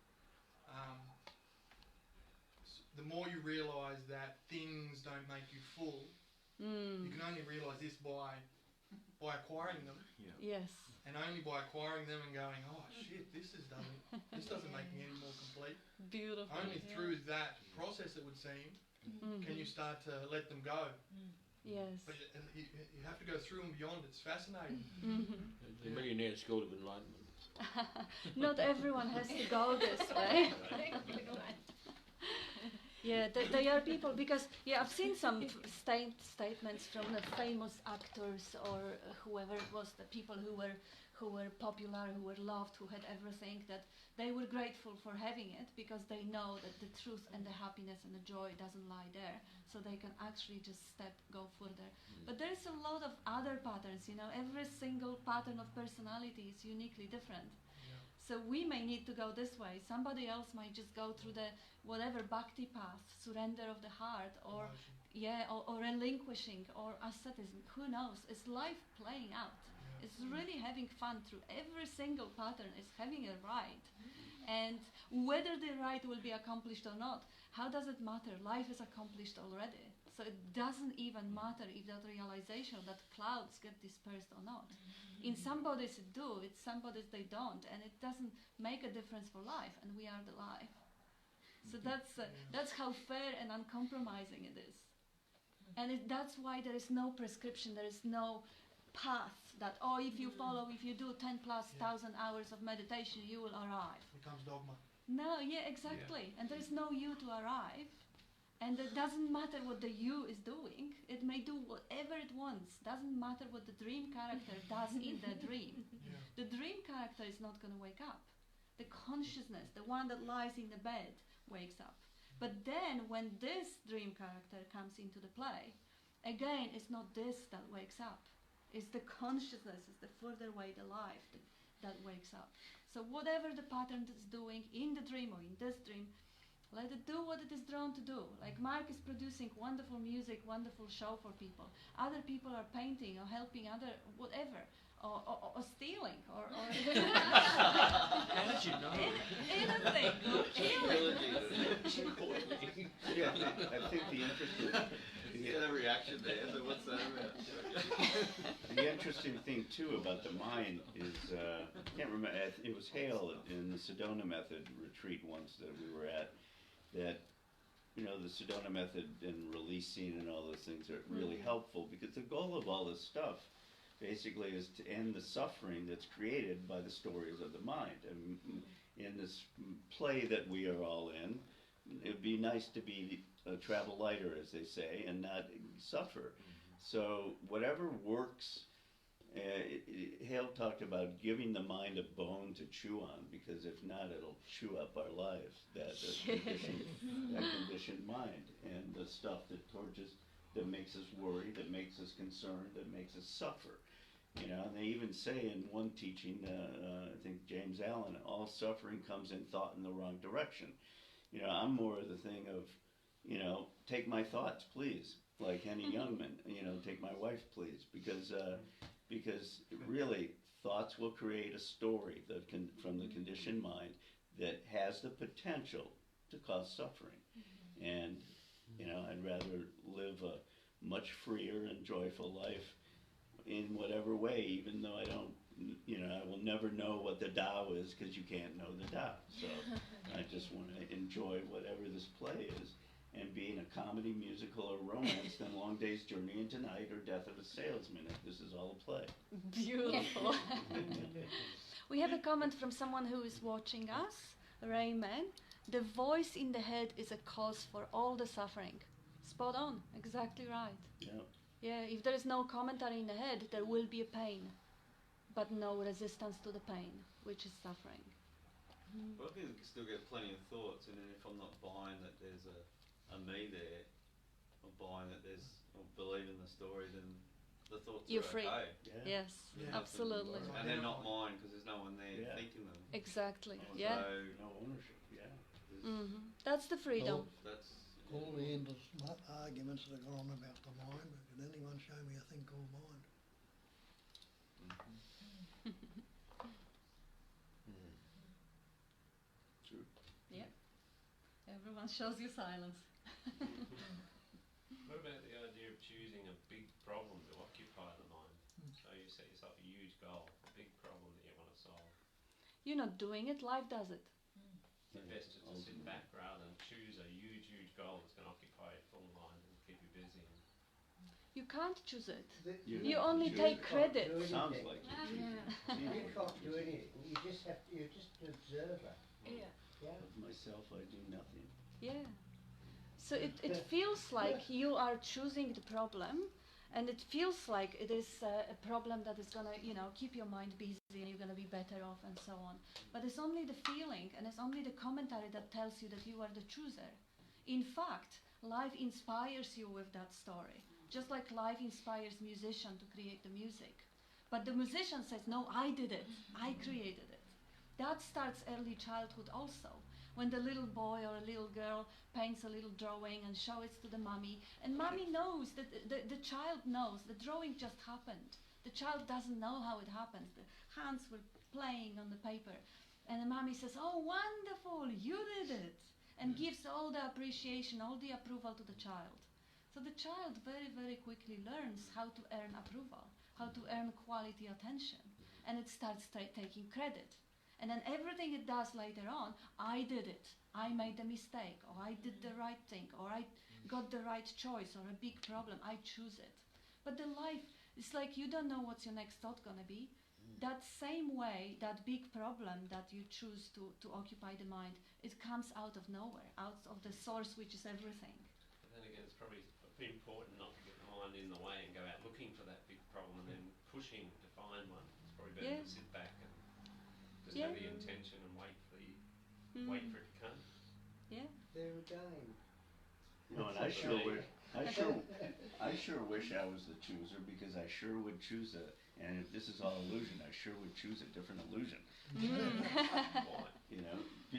[SPEAKER 8] the more you realise that things don't make you full, you can only realise this by acquiring them.
[SPEAKER 11] Yeah.
[SPEAKER 1] Yes.
[SPEAKER 8] And only by acquiring them and going, oh shit, this doesn't make me any more complete.
[SPEAKER 1] Beautiful.
[SPEAKER 8] Only through that process, it would seem, can you start to let them go.
[SPEAKER 1] Yes.
[SPEAKER 8] But you have to go through and beyond. It's fascinating.
[SPEAKER 2] The Millionaire School of Enlightenment.
[SPEAKER 1] Not everyone has to go this way. Yeah, they are people, because I've seen some statements from the famous actors or whoever it was, the people who were popular, who were loved, who had everything, that they were grateful for having it because they know that the truth and the happiness and the joy doesn't lie there, so they can actually just go further. But there's a lot of other patterns, every single pattern of personality is uniquely different. So we may need to go this way. Somebody else might just go through the whatever bhakti path, surrender of the heart, or relinquishing, or asceticism. Who knows? It's life playing out. It's really having fun through every single pattern. It's having a ride, and whether the ride will be accomplished or not, how does it matter? Life is accomplished already. So it doesn't even matter if that realization, that clouds get dispersed or not. In some bodies it do, in some bodies they don't, and it doesn't make a difference for life, and we are the life. So that's how fair and uncompromising it is. And that's why there is no prescription, there is no path that, if you follow, if you do 10 plus thousand hours of meditation, you will arrive.
[SPEAKER 8] It becomes dogma.
[SPEAKER 1] No, exactly. And there is no you to arrive. And it doesn't matter what the you is doing. It may do whatever it wants. Doesn't matter what the dream character does in the dream. The dream character is not going to wake up. The consciousness, the one that lies in the bed, wakes up. But then when this dream character comes into the play, again, it's not this that wakes up. It's the consciousness, it's the further way, the life that wakes up. So whatever the pattern is doing in the dream or in this dream, let it do what it is drawn to do. Like Mark is producing wonderful music, wonderful show for people. Other people are painting or helping other whatever, or stealing, or
[SPEAKER 2] How did you know?
[SPEAKER 1] anything, or healing.
[SPEAKER 4] Yeah, I think the interesting,
[SPEAKER 6] You get a reaction there, so what's that about?
[SPEAKER 4] the interesting thing too about the mind is, I can't remember, it was Hale in the Sedona Method retreat once that we were at, that, you know, the Sedona Method and releasing and all those things are really helpful, because the goal of all this stuff basically is to end the suffering that's created by the stories of the mind. And in this play that we are all in, it'd be nice to be travel lighter, as they say, and not suffer. So whatever works, Hale talked about giving the mind a bone to chew on, because if not, it'll chew up our lives, that conditioned mind, and the stuff that tortures, that makes us worry, that makes us concerned, that makes us suffer. You know, and they even say in one teaching, I think James Allen, all suffering comes in thought in the wrong direction. You know, I'm more of the thing of, you know, take my thoughts, please, like Henny Youngman. You know, take my wife, please, because really thoughts will create a story that from the conditioned mind that has the potential to cause suffering. And you know, I'd rather live a much freer and joyful life in whatever way, even though I don't, you know, I will never know what the Tao is, because you can't know the Tao. So I just want to enjoy whatever this play is, and being a comedy, musical, or romance, then Long Day's Journey into Night or Death of a Salesman, if this is all a play.
[SPEAKER 1] Beautiful. We have a comment from someone who is watching us, Rayman. The voice in the head is a cause for all the suffering. Spot on, exactly right.
[SPEAKER 4] Yeah.
[SPEAKER 1] Yeah, if there is no commentary in the head, there will be a pain, but no resistance to the pain, which is suffering.
[SPEAKER 6] Well, I can still get plenty of thoughts, and then if I'm not buying that there's a me there, or buying that there's, or believing the story, then the thoughts
[SPEAKER 1] You're
[SPEAKER 6] are
[SPEAKER 1] free.
[SPEAKER 6] okay.
[SPEAKER 1] Yes, absolutely.
[SPEAKER 6] And they're not mine, because there's no one there thinking them.
[SPEAKER 1] Exactly,
[SPEAKER 6] So,
[SPEAKER 1] yeah.
[SPEAKER 4] No ownership, yeah.
[SPEAKER 1] That's the freedom.
[SPEAKER 6] that's
[SPEAKER 3] All the endless arguments that go on about the mind, but can anyone show me a thing called mind?
[SPEAKER 4] True.
[SPEAKER 1] Yeah. Everyone shows you silence.
[SPEAKER 10] What about the idea of choosing a big problem to occupy the mind? So you set yourself a huge goal, a big problem that you want to solve.
[SPEAKER 1] You're not doing it, life does it.
[SPEAKER 10] It's best just to sit back rather than choose a huge, huge goal that's going to occupy your full mind and keep you busy.
[SPEAKER 1] You can't choose it.
[SPEAKER 4] You
[SPEAKER 1] You only take credit.
[SPEAKER 4] Sounds like you
[SPEAKER 9] You can't do anything. You're just an observer.
[SPEAKER 5] Yeah.
[SPEAKER 9] Yeah.
[SPEAKER 4] Of myself, I do nothing.
[SPEAKER 1] Yeah. So it feels like you are choosing the problem, and it feels like it is a problem that is gonna, you know, keep your mind busy and you're gonna be better off and so on. But it's only the feeling and it's only the commentary that tells you that you are the chooser. In fact, life inspires you with that story. Just like life inspires musician to create the music. But the musician says, no, I did it. I created it. That starts early childhood also. When the little boy or a little girl paints a little drawing and shows it to the mommy, and mommy knows that the child knows the drawing just happened. The child doesn't know how it happens. The hands were playing on the paper, and the mommy says, oh, wonderful, you did it, and gives all the appreciation, all the approval to the child. So the child very, very quickly learns how to earn approval, how to earn quality attention, and it starts taking credit. And then everything it does later on, I did it, I made a mistake, or I did the right thing, or I got the right choice, or a big problem, I choose it. But the life, it's like you don't know what's your next thought gonna be. That same way, that big problem that you choose to occupy the mind, it comes out of nowhere, out of the source which is everything.
[SPEAKER 10] But then again, it's probably important not to get the mind in the way and go out looking for that big problem and then pushing to find one. It's probably better to sit back and just have the intention and wait for it to come.
[SPEAKER 1] Yeah.
[SPEAKER 9] There again.
[SPEAKER 4] You know, and I sure wish, I sure wish I was the chooser, because I sure would choose and if this is all illusion, I sure would choose a different illusion. You know,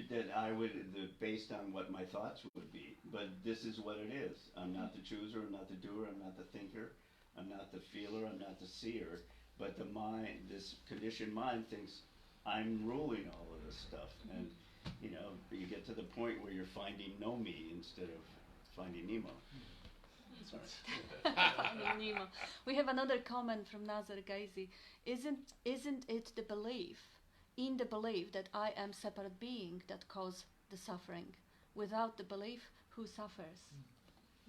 [SPEAKER 4] that I would, based on what my thoughts would be. But this is what it is. I'm not the chooser, I'm not the doer, I'm not the thinker, I'm not the feeler, I'm not the seer. But the mind, this conditioned mind, thinks I'm ruling all of this stuff. And, you know, you get to the point where you're finding no me instead of finding Nemo.
[SPEAKER 1] Nemo. We have another comment from Nazar Ghazi. Isn't it the belief, in the belief that I am separate being, that cause the suffering? Without the belief, who suffers?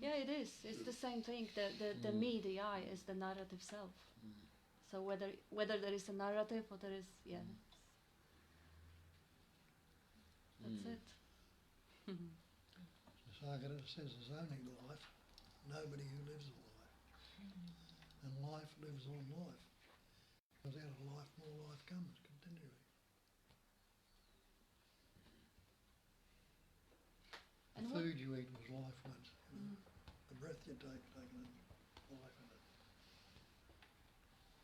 [SPEAKER 1] Yeah, it is. It's the same thing. The me, the I, is the narrative self. So whether there is a narrative or there is, that's it.
[SPEAKER 3] Sagara says there's only life, nobody who lives a life. And life lives on life. Because out of life, more life comes continually. The food you eat was life once. You know? The breath you take, taking life in it.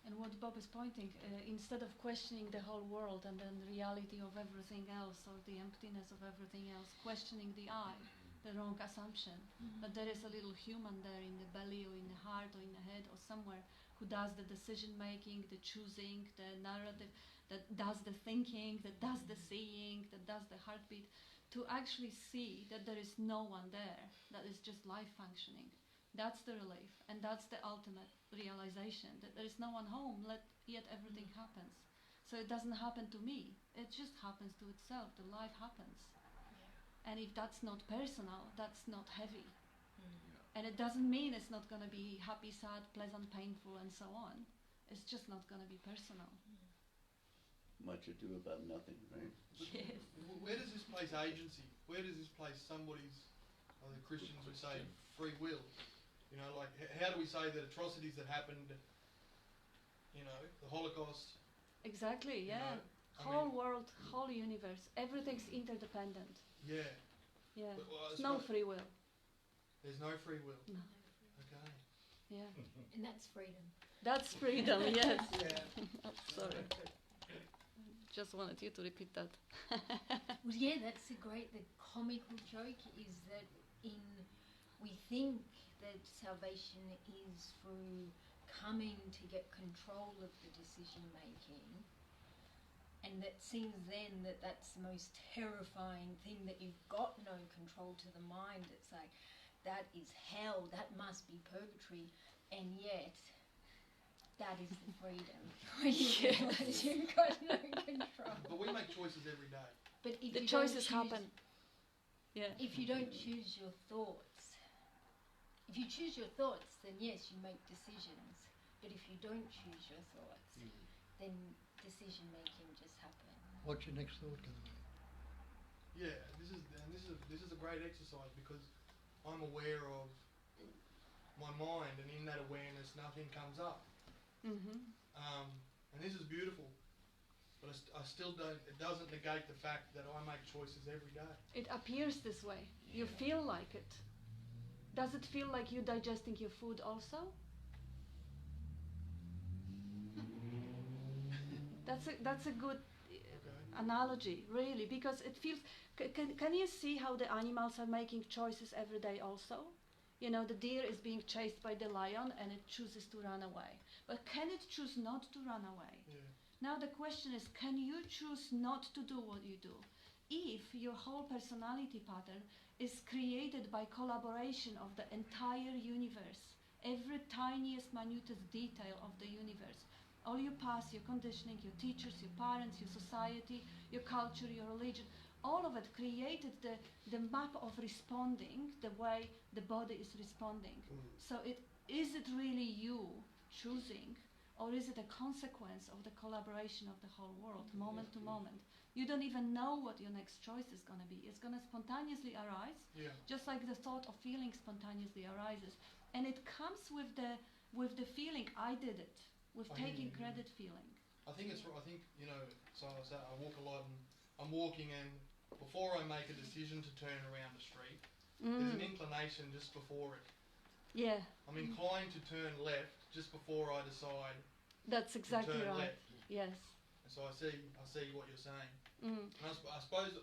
[SPEAKER 1] And what Bob is pointing, instead of questioning the whole world and then the reality of everything else, or the emptiness of everything else, questioning the I, the wrong assumption, that there is a little human there in the belly or in the heart or in the head or somewhere who does the decision making, the choosing, the narrative, that does the thinking, that does the seeing, that does the heartbeat, to actually see that there is no one there, that is just life functioning. That's the relief, and that's the ultimate realization, that there is no one home, yet everything happens. So it doesn't happen to me, it just happens to itself, the life happens. And if that's not personal, that's not heavy. And it doesn't mean it's not going to be happy, sad, pleasant, painful, and so on. It's just not going to be personal.
[SPEAKER 4] Much ado about nothing, right?
[SPEAKER 1] Yes.
[SPEAKER 8] Where does this place agency? Where does this place somebody's, the Christians would say, free will? You know, like, how do we say that atrocities that happened, you know, the Holocaust?
[SPEAKER 1] Exactly, yeah. Whole world, whole universe, everything's interdependent.
[SPEAKER 8] Yeah.
[SPEAKER 1] Yeah.
[SPEAKER 8] But,
[SPEAKER 1] There's no free will.
[SPEAKER 8] There's no free will.
[SPEAKER 1] No.
[SPEAKER 8] Okay.
[SPEAKER 1] Yeah.
[SPEAKER 5] And that's freedom.
[SPEAKER 1] That's freedom, yes.
[SPEAKER 9] Yeah.
[SPEAKER 1] Sorry. Just wanted you to repeat that.
[SPEAKER 5] Well, yeah, that's the comical joke is that we think that salvation is through coming to get control of the decision making, and that seems then that's the most terrifying thing, that you've got no control to the mind. It's like, that is hell, that must be purgatory, and yet that is the freedom when you realise you've got no control.
[SPEAKER 8] But we make choices every day.
[SPEAKER 5] But if
[SPEAKER 1] the
[SPEAKER 5] you
[SPEAKER 1] choices
[SPEAKER 5] don't choose,
[SPEAKER 1] happen. Yeah.
[SPEAKER 5] If you don't choose your thoughts, if you choose your thoughts, then yes, you make decisions. But if you don't choose your thoughts, then decision making just happens.
[SPEAKER 3] What's your next thought going to be?
[SPEAKER 8] Yeah, this is a great exercise, because I'm aware of my mind, and in that awareness, nothing comes up. And this is beautiful, but I still don't. It doesn't negate the fact that I make choices every day.
[SPEAKER 1] It appears this way. You feel like it. Does it feel like you digesting your food also? That's a good analogy, really, because it feels. Can you see how the animals are making choices every day also? You know, the deer is being chased by the lion and it chooses to run away. But can it choose not to run away?
[SPEAKER 8] Yeah.
[SPEAKER 1] Now the question is, can you choose not to do what you do? If your whole personality pattern is created by collaboration of the entire universe, every tiniest, minutest detail of the universe, all your past, your conditioning, your teachers, your parents, your society, your culture, your religion, all of it created the map of responding the way the body is responding. So is it really you choosing, or is it a consequence of the collaboration of the whole world, moment to moment? You don't even know what your next choice is going to be. It's going to spontaneously arise, just like the thought of feeling spontaneously arises. And it comes with the feeling, I did it, with taking credit feeling.
[SPEAKER 8] I think, you know, so I walk a lot, and I'm walking, and before I make a decision to turn around the street, there's an inclination just before it
[SPEAKER 1] Yeah,
[SPEAKER 8] I'm inclined to turn left just before I decide
[SPEAKER 1] that's
[SPEAKER 8] to
[SPEAKER 1] exactly
[SPEAKER 8] turn
[SPEAKER 1] right.
[SPEAKER 8] left.
[SPEAKER 1] Yes.
[SPEAKER 8] And so I see what you're saying.
[SPEAKER 1] Mm.
[SPEAKER 8] And I suppose,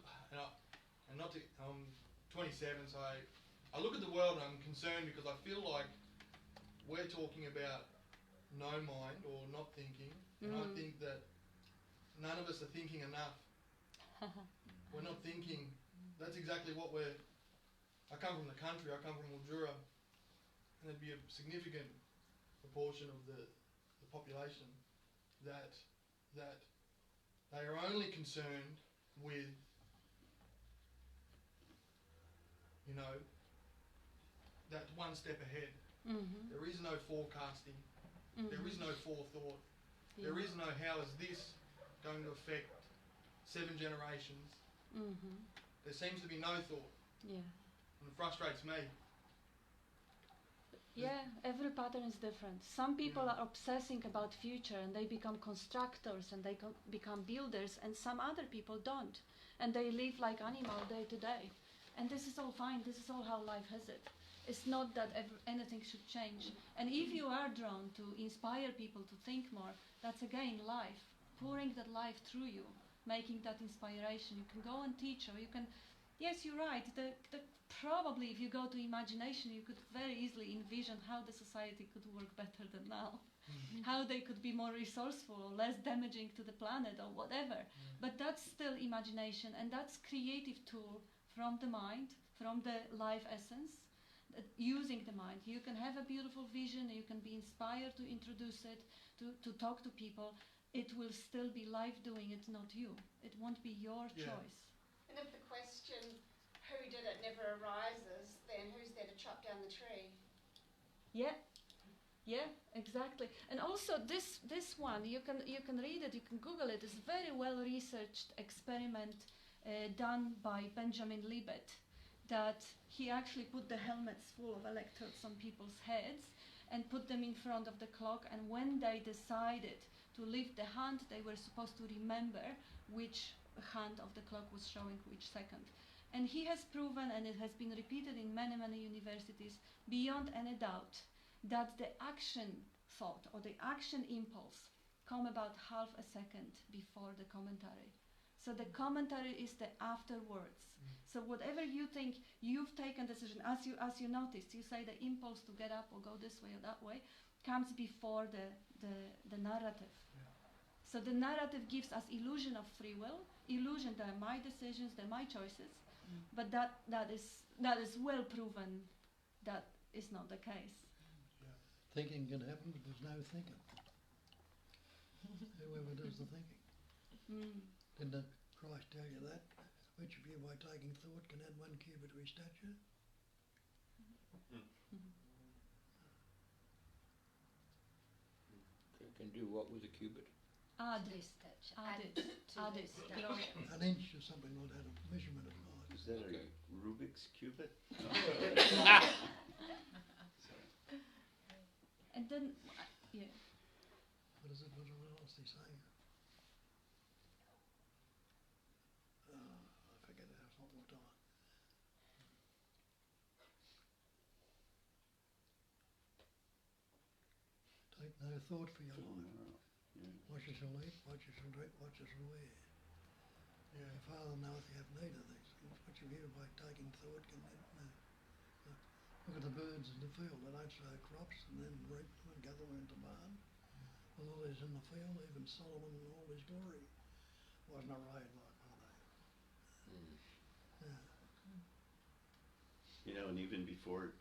[SPEAKER 8] and not to, I'm 27, so I look at the world and I'm concerned because I feel like we're talking about no mind or not thinking, and I think that none of us are thinking enough. We're not thinking. That's exactly what I come from the country, I come from Mildura, and there'd be a significant proportion of the population that they are only concerned with, that one step ahead.
[SPEAKER 1] Mm-hmm.
[SPEAKER 8] There is no forecasting.
[SPEAKER 1] Mm-hmm.
[SPEAKER 8] There is no forethought.
[SPEAKER 1] Yeah.
[SPEAKER 8] There is no how is this going to affect 7 generations.
[SPEAKER 1] Mm-hmm.
[SPEAKER 8] There seems to be no thought,
[SPEAKER 1] Yeah.
[SPEAKER 8] and it frustrates me.
[SPEAKER 1] Yeah, every pattern is different. Some people
[SPEAKER 8] Yeah.
[SPEAKER 1] are obsessing about future and they become constructors and they become builders, and some other people don't. And they live like animal day to day. And this is all fine. This is all how life has it. It's not that anything should change. And if you are drawn to inspire people to think more, that's again life. Pouring that life through you, making that inspiration. You can go and teach, or you can... Yes, you're right. Probably if you go to imagination, you could very easily envision how the society could work better than now. How they could be more resourceful or less damaging to the planet or whatever. But that's still imagination, and that's creative tool from the mind, from the life essence, using the mind. You can have a beautiful vision, you can be inspired to introduce it, to talk to people. It will still be life doing it, not you. It won't be your choice.
[SPEAKER 12] And if the question, who did it, never arises, then who's there to chop down the tree?
[SPEAKER 1] Yeah, exactly. And also this one, you can read it, you can Google it. It's a very well researched experiment done by Benjamin Libet, that he actually put the helmets full of electrodes on people's heads and put them in front of the clock, and when they decided to lift the hand, they were supposed to remember which hand of the clock was showing which second. And he has proven, and it has been repeated in many, many universities, beyond any doubt, that the action thought or the action impulse come about half a second before the commentary. So the commentary is the afterwards. So whatever you think, you've taken decision, as you noticed, you say the impulse to get up or go this way or that way comes before the narrative. So the narrative gives us illusion of free will, illusion that are my decisions, they're my choices, but that is well proven that is not the case.
[SPEAKER 3] Thinking can happen, but there's no thinking. Whoever does the thinking. Didn't Christ tell you that? Which of you by taking thought can add 1 cubit to his stature?
[SPEAKER 2] Can do what with a cubit?
[SPEAKER 1] Add
[SPEAKER 5] to
[SPEAKER 1] it.
[SPEAKER 3] An inch or something like that, a measurement of mine.
[SPEAKER 4] Is that
[SPEAKER 2] Okay.
[SPEAKER 4] a Rubik's cubit?
[SPEAKER 1] And then, yeah.
[SPEAKER 3] What is it? What else they say? I forget it all the time. Take no thought for your life. What you shall eat, what you shall drink, what you shall wear. Your Father knoweth you have need of these things. What you hear by taking thought can then know. Look at the birds in the field. They don't sow crops and then reap them and gather them into barn. The lilies in the field, even Solomon in all his glory, wasn't arrayed like one of those.
[SPEAKER 4] You know, and even before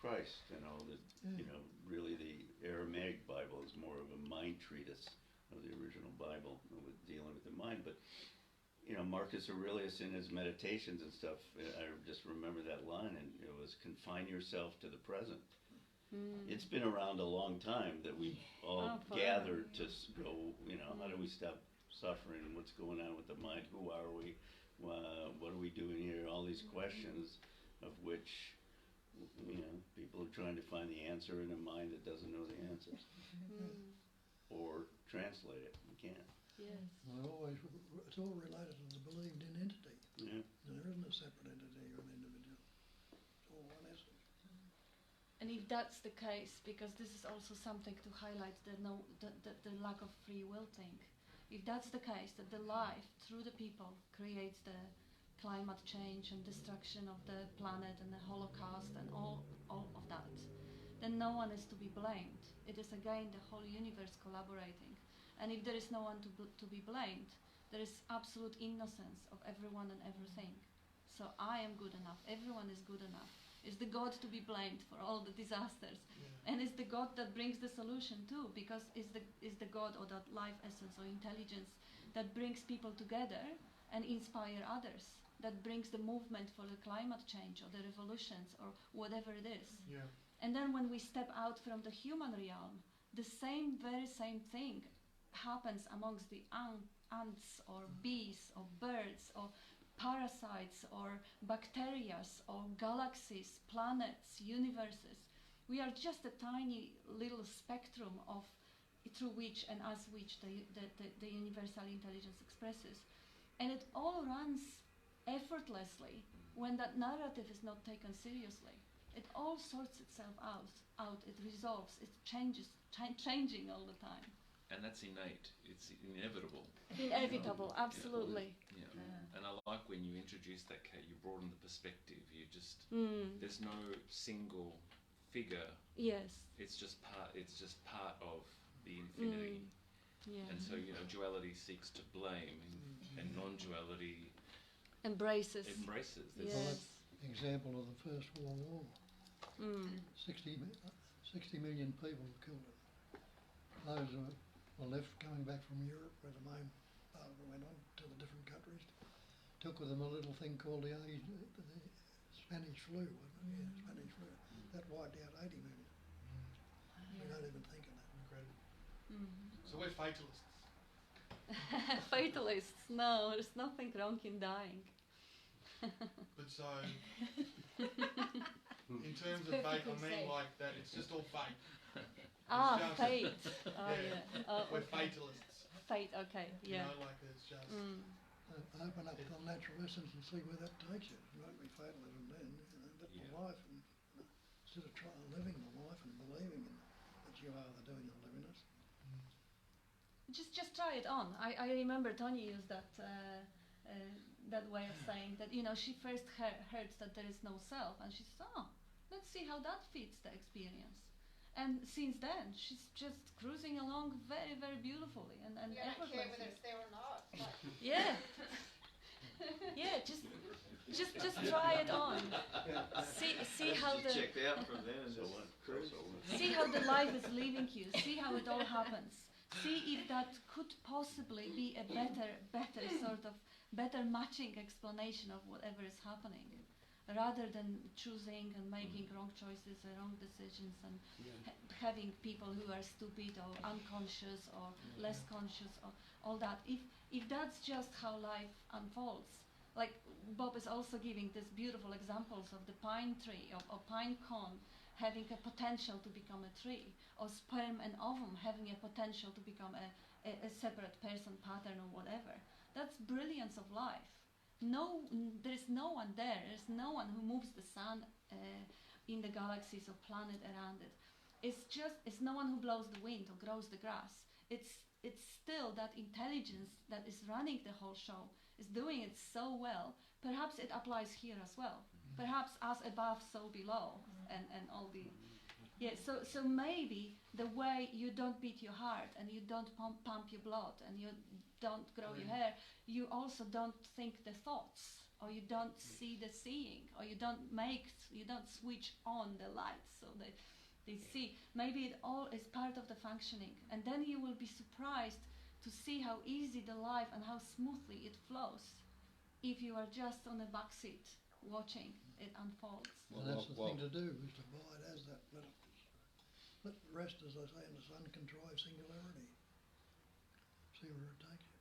[SPEAKER 4] Christ and all the, you know, really the Aramaic Bible is more of a mind treatise of the original Bible with dealing with the mind. But, you know, Marcus Aurelius in his meditations and stuff, I just remember that line, and it was confine yourself to the present. It's been around a long time that we all gathered to go, you know, how do we stop suffering? What's going on with the mind? Who are we? What are we doing here? All these questions of which, you know, people are trying to find the answer in a mind that doesn't know the answers. Or translate it. We can't.
[SPEAKER 1] Yes.
[SPEAKER 3] Well, it's all related to the believed in entity.
[SPEAKER 4] Yeah.
[SPEAKER 3] There isn't a separate entity or an individual. It's all one essence.
[SPEAKER 1] And if that's the case, because this is also something to highlight the lack of free will thing. If that's the case, that the life through the people creates the climate change and destruction of the planet and the Holocaust and all of that, then no one is to be blamed. It is again the whole universe collaborating. And if there is no one to be blamed, there is absolute innocence of everyone and everything. So I am good enough, everyone is good enough. Is the God to be blamed for all the disasters?
[SPEAKER 8] Yeah.
[SPEAKER 1] And it's the God that brings the solution too, because it's the God or that life essence or intelligence that brings people together and inspire others, that brings the movement for the climate change or the revolutions or whatever it is.
[SPEAKER 8] Yeah.
[SPEAKER 1] And then when we step out from the human realm, the very same thing happens amongst the ants or bees or birds or parasites or bacteria or galaxies, planets, universes. We are just a tiny little spectrum of through which and as which the universal intelligence expresses. And it all runs effortlessly when that narrative is not taken seriously. It all sorts itself out, it resolves, it changes, changing all the time.
[SPEAKER 11] And that's innate, it's inevitable.
[SPEAKER 1] Inevitable, absolutely.
[SPEAKER 11] Yeah. And I like when you introduce that, Kate, you broaden the perspective. You just, there's no single figure.
[SPEAKER 1] Yes.
[SPEAKER 11] It's just part of the infinity.
[SPEAKER 1] Yeah.
[SPEAKER 11] And so, duality seeks to blame, and non-duality
[SPEAKER 1] embraces.
[SPEAKER 11] Yes.
[SPEAKER 3] Example of the First World War. 60 million people were killed. Those who were left coming back from Europe, where the main part of it went on to the different countries, took with them a little thing called the Spanish flu, wasn't it? Yeah, Spanish flu. That wiped out 80 million. We don't even think of that.
[SPEAKER 8] Incredible. So we're fatalists.
[SPEAKER 1] Fatalists? No, there's nothing wrong in dying.
[SPEAKER 8] But so, in terms of fate, I mean like that, it's just all fate.
[SPEAKER 1] Fate. Oh,
[SPEAKER 8] we're fatalists.
[SPEAKER 1] Fate, okay, yeah.
[SPEAKER 8] Like it's just...
[SPEAKER 3] Open up the natural essence and see where that takes you. It won't be fatalism then. Live the life and instead of living the life and believing in that you are the doing and living it.
[SPEAKER 1] Just try it on. I remember Tony used that way of saying that, she first heard that there is no self, and she said, let's see how that fits the experience. And since then, she's just cruising along very, very beautifully and
[SPEAKER 12] You don't care whether it's there or not.
[SPEAKER 1] Yeah. Yeah, just try it on. See how the
[SPEAKER 6] checked out from there and
[SPEAKER 1] see how the life is leaving you. See how it all happens. See if that could possibly be a better matching explanation of whatever is happening, rather than choosing and making wrong choices and wrong decisions and having people who are stupid or unconscious or less conscious or all that. If that's just how life unfolds, like Bob is also giving these beautiful examples of the pine tree or pine cone having a potential to become a tree, or sperm and ovum having a potential to become a separate person, pattern or whatever. That's brilliance of life. There is no one there. There's no one who moves the sun in the galaxies or planet around it. It's no one who blows the wind or grows the grass. It's still that intelligence that is running the whole show, is doing it so well. Perhaps it applies here as well. Perhaps as above, so below, and all the... Yeah, so maybe the way you don't beat your heart and you don't pump your blood and you don't grow your hair, you also don't think the thoughts, or you don't see the seeing, or you don't switch on the lights so that they see. Maybe it all is part of the functioning, and then you will be surprised to see how easy the life and how smoothly it flows if you are just on the back seat watching it unfolds.
[SPEAKER 3] And that's the thing to do, is to abide as that. Let the rest, as I say, in this uncontrived singularity. See where it takes you.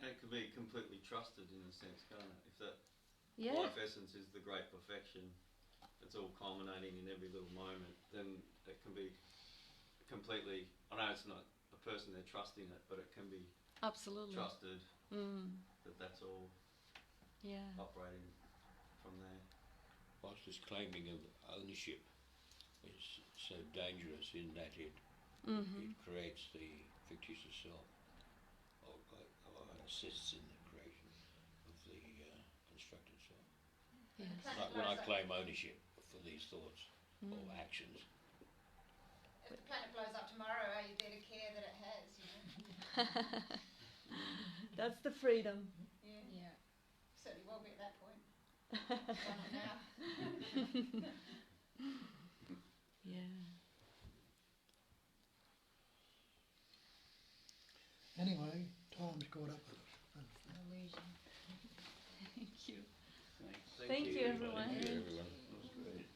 [SPEAKER 6] And it can be completely trusted in a sense, can't it? If that
[SPEAKER 1] Yeah.
[SPEAKER 6] life essence is the great perfection, it's all culminating in every little moment, then it can be completely, I know it's not a person they're trusting it, but it can be
[SPEAKER 1] Absolutely
[SPEAKER 6] trusted that that's all operating from there.
[SPEAKER 2] Whilst it's claiming of ownership is so dangerous in that it
[SPEAKER 1] Mm-hmm.
[SPEAKER 2] creates the fictitious self, or assists in the creation of the constructed self.
[SPEAKER 1] Yes.
[SPEAKER 2] Like when I claim ownership for these thoughts or actions.
[SPEAKER 12] If the planet blows up tomorrow, are you there to care that it has, you know?
[SPEAKER 1] That's the freedom.
[SPEAKER 12] Yeah.
[SPEAKER 5] Yeah.
[SPEAKER 12] Certainly will be at that point. Why not now?
[SPEAKER 1] Yeah.
[SPEAKER 3] Anyway, time's caught up with us.
[SPEAKER 5] Illusion.
[SPEAKER 1] Thank you.
[SPEAKER 4] Thanks.
[SPEAKER 1] Thank you, everyone.
[SPEAKER 2] Thank you, everyone.
[SPEAKER 4] That was great.